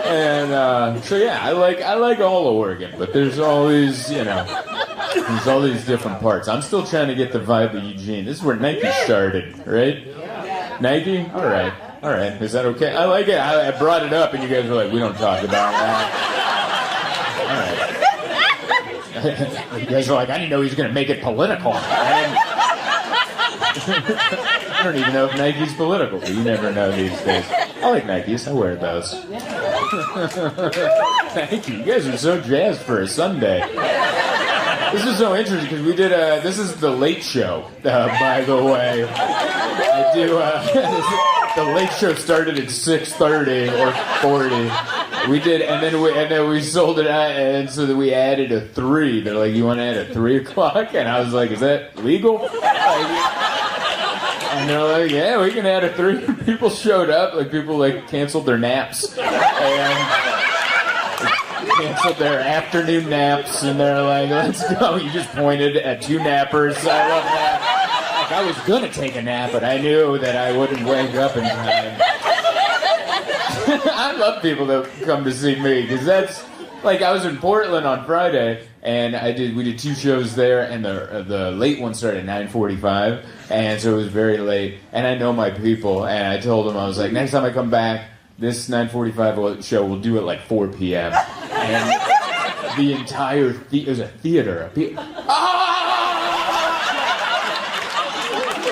And so yeah, I like all of Oregon, but there's all these, there's all these different parts. I'm still trying to get the vibe of Eugene. This is where Nike started, right? Nike? All right. Is that okay? I like it. I brought it up, and you guys were like, we don't talk about that. All right. You guys were like, I didn't know he was going to make it political. I don't even know if Nike's political, but you never know these days. I like Nikes. I wear those. Thank you. You guys are so jazzed for a Sunday. This is so interesting because we did this is the Late Show, by the way. I do, the Late Show started at 6:30 or 40. We did, and then we sold it out, and so that we added a 3. They're like, you want to add a 3 o'clock? And I was like, is that legal? And they're like, yeah, we can add a 3. People showed up, like people canceled their naps. And canceled their afternoon naps, and they're like, let's go. You just pointed at 2 nappers. I love that. Like, I was gonna take a nap, but I knew that I wouldn't wake up in time. I love people that come to see me, because that's, like, I was in Portland on Friday, and we did 2 shows there, and the late one started at 9:45, and so it was very late, and I know my people, and I told them, I was like, next time I come back, this 9:45 show, we'll do it like 4 p.m. the entire it was a theater.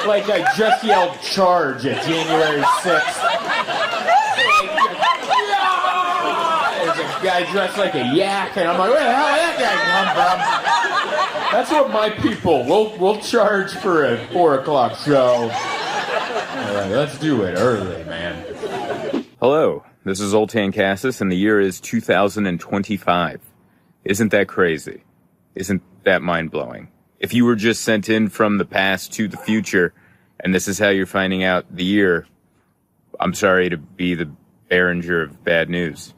Like I just yelled charge at January 6th. There's a guy dressed like a yak, and I'm like, where the hell did that guy come from? That's what my people, we'll charge for a 4 o'clock show. Like, let's do it early, man. Hello, this is Zoltan Kaszas, and the year is 2025. Isn't that crazy? Isn't that mind-blowing? If you were just sent in from the past to the future, and this is how you're finding out the year, I'm sorry to be the bearer of bad news.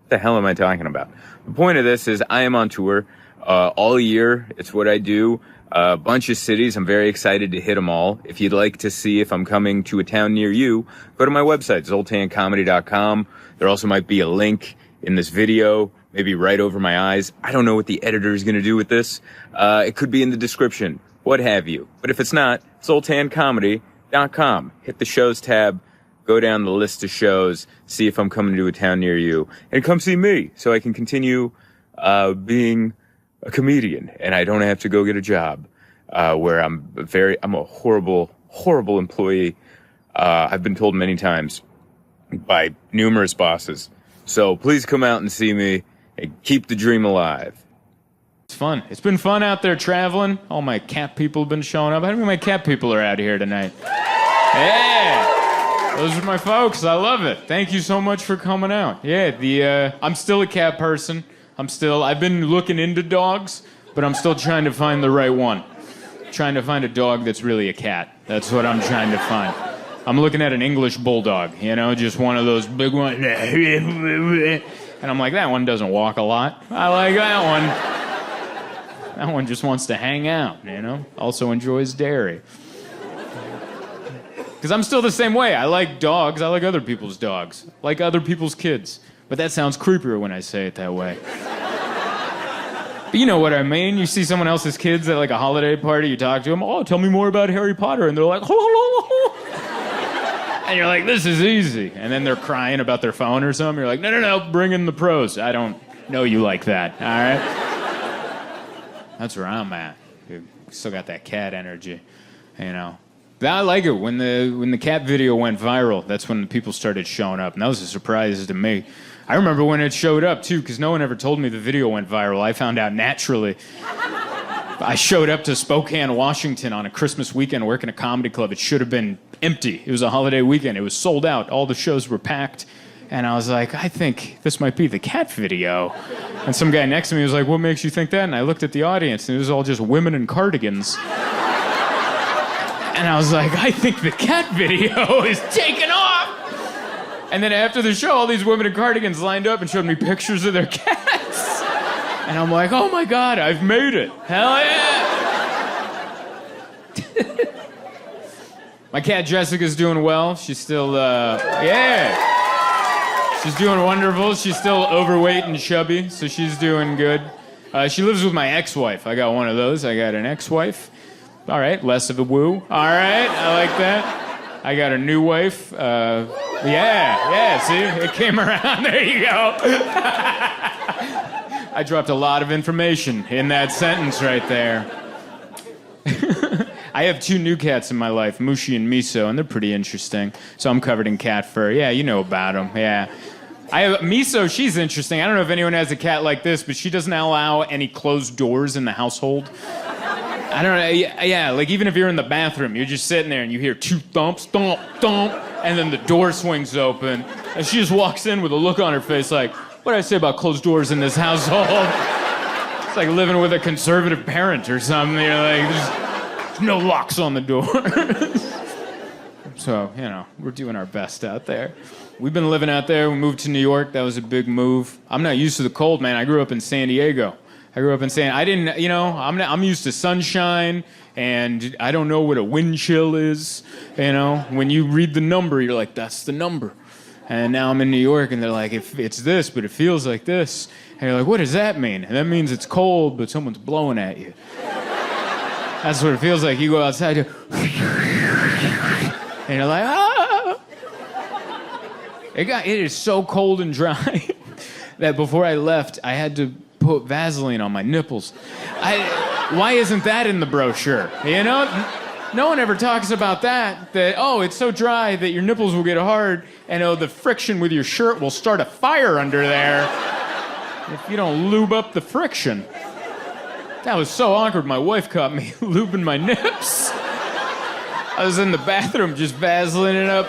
What the hell am I talking about? The point of this is I am on tour all year. It's what I do. A bunch of cities. I'm very excited to hit them all. If you'd like to see if I'm coming to a town near you, go to my website, zoltancomedy.com. There also might be a link in this video, maybe right over my eyes. I don't know what the editor is going to do with this. It could be in the description, what have you. But if it's not, zoltancomedy.com. Hit the shows tab, go down the list of shows, see if I'm coming to a town near you, and come see me so I can continue being a comedian and I don't have to go get a job where I'm a horrible employee. I've been told many times by numerous bosses. So please come out and see me and keep the dream alive. It's fun. It's been fun out there traveling. All my cat people have been showing up. How many of my cat people are out here tonight? Yeah! Those are my folks. I love it. Thank you so much for coming out. Yeah, I'm still a cat person. I've been looking into dogs, but I'm still trying to find the right one. Trying to find a dog that's really a cat. That's what I'm trying to find. I'm looking at an English bulldog, just one of those big ones. And I'm like, that one doesn't walk a lot. I like that one. That one just wants to hang out, Also enjoys dairy. Because I'm still the same way. I like dogs. I like other people's dogs. Like other people's kids. But that sounds creepier when I say it that way. But you know what I mean? You see someone else's kids at like a holiday party, you talk to them, oh, tell me more about Harry Potter. And they're like, and you're like, this is easy. And then they're crying about their phone or something. You're like, no, bring in the pros. I don't know you like that, all right? That's where I'm at. You still got that cat energy, I like it. When the cat video went viral, that's when the people started showing up. And that was a surprise to me. I remember when it showed up, too, because no one ever told me the video went viral. I found out naturally. I showed up to Spokane, Washington on a Christmas weekend working a comedy club. It should have been empty. It was a holiday weekend. It was sold out. All the shows were packed. And I was like, I think this might be the cat video. And some guy next to me was like, what makes you think that? And I looked at the audience, and it was all just women in cardigans. And I was like, I think the cat video is taking off. And then after the show, all these women in cardigans lined up and showed me pictures of their cats. And I'm like, oh my God, I've made it. Hell yeah. My cat Jessica's doing well. She's still, she's doing wonderful. She's still overweight and chubby, so she's doing good. She lives with my ex-wife. I got one of those. I got an ex-wife. All right, less of a woo. All right, I like that. I got a new wife. See, it came around. There you go. I dropped a lot of information in that sentence right there. I have 2 new cats in my life, Mushi and Miso, and they're pretty interesting. So I'm covered in cat fur. Yeah, you know about them. Yeah. I have Miso, she's interesting. I don't know if anyone has a cat like this, but she doesn't allow any closed doors in the household. I don't know, yeah, like even if you're in the bathroom, you're just sitting there and you hear 2 thumps, thump, thump, and then the door swings open, and she just walks in with a look on her face like, what did I say about closed doors in this household? It's like living with a conservative parent or something. You're like, there's no locks on the door. So, we're doing our best out there. We've been living out there. We moved to New York. That was a big move. I'm not used to the cold, man. I grew up in San Diego. I'm used to sunshine, and I don't know what a wind chill is. When you read the number, you're like, that's the number. And now I'm in New York, and they're like, if it's this, but it feels like this. And you're like, what does that mean? And that means it's cold, but someone's blowing at you. That's what it feels like. You go outside, and you're like, ah! It is so cold and dry that before I left, I had to put Vaseline on my nipples. Why isn't that in the brochure? You know? No one ever talks about that, oh, it's so dry that your nipples will get hard, and oh, the friction with your shirt will start a fire under there if you don't lube up the friction. That was so awkward. My wife caught me lubing my nips. I was in the bathroom just Vaselining up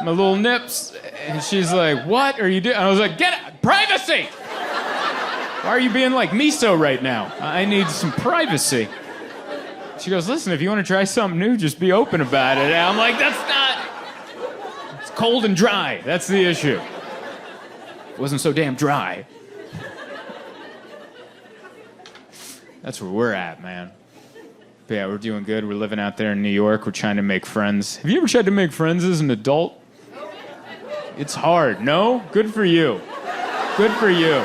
my little nips, and she's like, what are you doing? I was like, privacy! Why are you being like miso right now? I need some privacy. She goes, listen, if you want to try something new, just be open about it. And I'm like, it's cold and dry. That's the issue. It wasn't so damn dry. That's where we're at, man. But yeah, we're doing good. We're living out there in New York. We're trying to make friends. Have you ever tried to make friends as an adult? It's hard. No? Good for you. Good for you.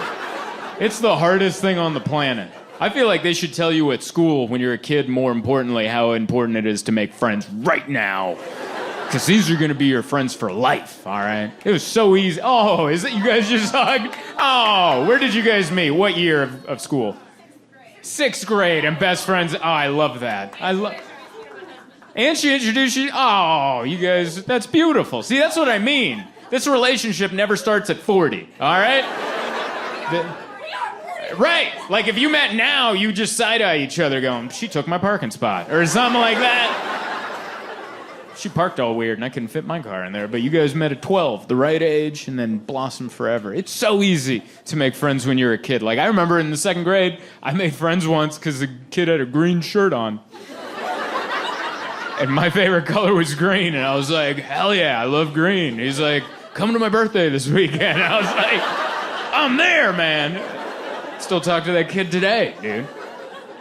It's the hardest thing on the planet. I feel like they should tell you at school when you're a kid, more importantly, how important it is to make friends right now. Because these are going to be your friends for life, all right? It was so easy. Oh, is it you guys just hugged? Oh, where did you guys meet? What year of school? 6th grade and best friends. Oh, I love that. And she introduced you. Oh, you guys, that's beautiful. See, that's what I mean. This relationship never starts at 40, all right? Right, like if you met now, you just side-eye each other going, she took my parking spot, or something like that. She parked all weird and I couldn't fit my car in there, but you guys met at 12, the right age, and then blossomed forever. It's so easy to make friends when you're a kid. Like I remember in the 2nd grade, I made friends once because the kid had a green shirt on. And my favorite color was green, and I was like, hell yeah, I love green. He's like, come to my birthday this weekend. I was like, I'm there, man. Still talk to that kid today, dude.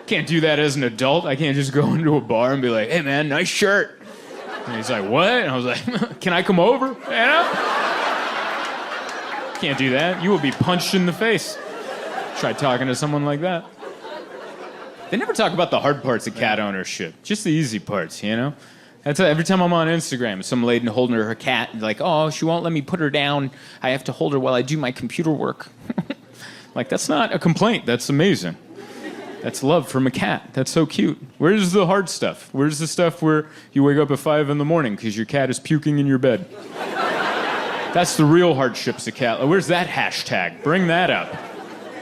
Can't do that as an adult. I can't just go into a bar and be like, hey, man, nice shirt. And he's like, what? And I was like, can I come over? You know? Can't do that. You will be punched in the face. Try talking to someone like that. They never talk about the hard parts of cat ownership. Just the easy parts, you know? That's every time I'm on Instagram, some lady holding her cat, like, oh, she won't let me put her down. I have to hold her while I do my computer work. Like, that's not a complaint. That's amazing. That's love from a cat. That's so cute. Where's the hard stuff? Where's the stuff where you wake up at 5 in the morning because your cat is puking in your bed? That's the real hardships of cat. Where's that hashtag? Bring that up.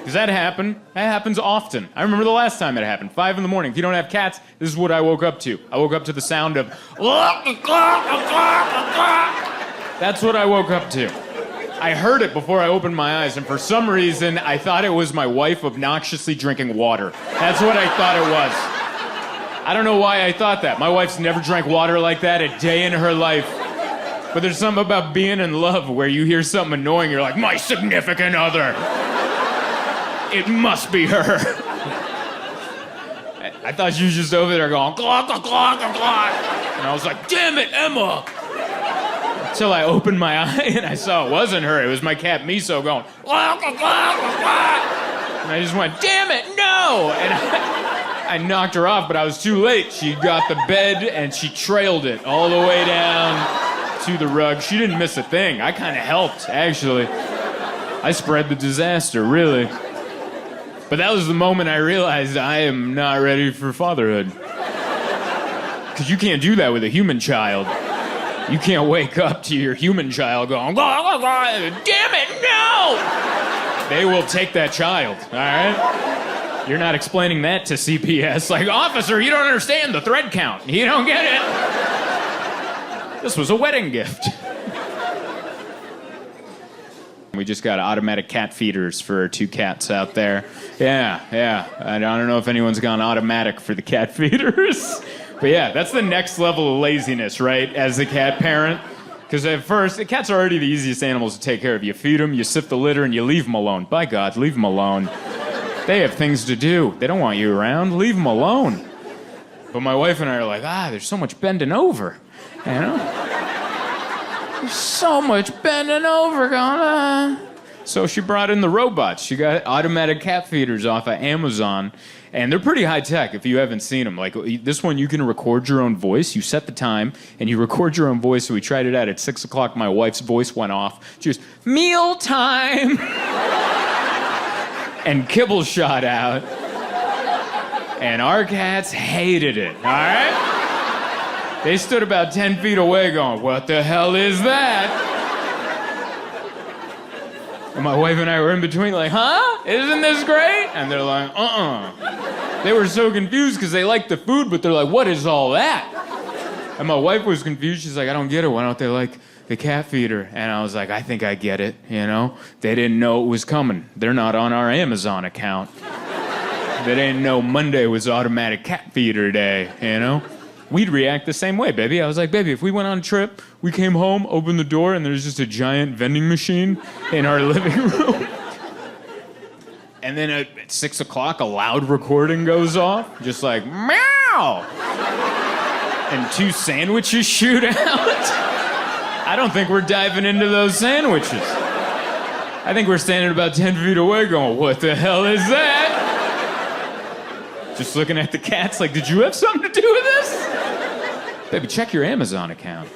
Does that happen? That happens often. I remember the last time it happened. 5 in the morning. If you don't have cats, this is what I woke up to. I woke up to the sound of... That's what I woke up to. I heard it before I opened my eyes, and for some reason, I thought it was my wife obnoxiously drinking water. That's what I thought it was. I don't know why I thought that. My wife's never drank water like that a day in her life. But there's something about being in love where you hear something annoying, you're like, my significant other. It must be her. I thought she was just over there going, glok, glok, glok, glok. And I was like, damn it, Emma. Until I opened my eye and I saw it wasn't her. It was my cat Miso going, glok, glok, glok, glok. And I just went, damn it, no. And I knocked her off, but I was too late. She got the bed and she trailed it all the way down to the rug. She didn't miss a thing. I kind of helped, actually. I spread the disaster, really. But that was the moment I realized I am not ready for fatherhood. Because you can't do that with a human child. You can't wake up to your human child going, damn it, no! They will take that child, all right? You're not explaining that to CPS. Like, officer, you don't understand the thread count. You don't get it. This was a wedding gift. We just got automatic cat feeders for our 2 cats out there. Yeah. I don't know if anyone's gone automatic for the cat feeders. But yeah, that's the next level of laziness, right? As a cat parent. Because at first, the cats are already the easiest animals to take care of. You feed them, you sift the litter, and you leave them alone. By God, leave them alone. They have things to do. They don't want you around. Leave them alone. But my wife and I are like, there's so much bending over. You know? There's so much bending over going on. So she brought in the robots. She got automatic cat feeders off of Amazon. And they're pretty high tech if you haven't seen them. Like this one, you can record your own voice. You set the time and you record your own voice. So we tried it out at 6 o'clock. My wife's voice went off. She goes, meal time. and kibble shot out. And our cats hated it, all right? They stood about 10 feet away going, what the hell is that? And my wife and I were in between like, huh? Isn't this great? And they're like, They were so confused because they liked the food, but they're like, what is all that? And my wife was confused. She's like, I don't get it. Why don't they like the cat feeder? And I was like, I think I get it, you know? They didn't know it was coming. They're not on our Amazon account. They didn't know Monday was automatic cat feeder day, you know? We'd react the same way, baby. I was like, baby, if we went on a trip, we came home, opened the door, and there's just a giant vending machine in our living room. And then at 6 o'clock, a loud recording goes off, just like, meow! And 2 sandwiches shoot out. I don't think we're diving into those sandwiches. I think we're standing about 10 feet away going, what the hell is that? Just looking at the cats like, did you have something to do with this? Baby, check your Amazon account.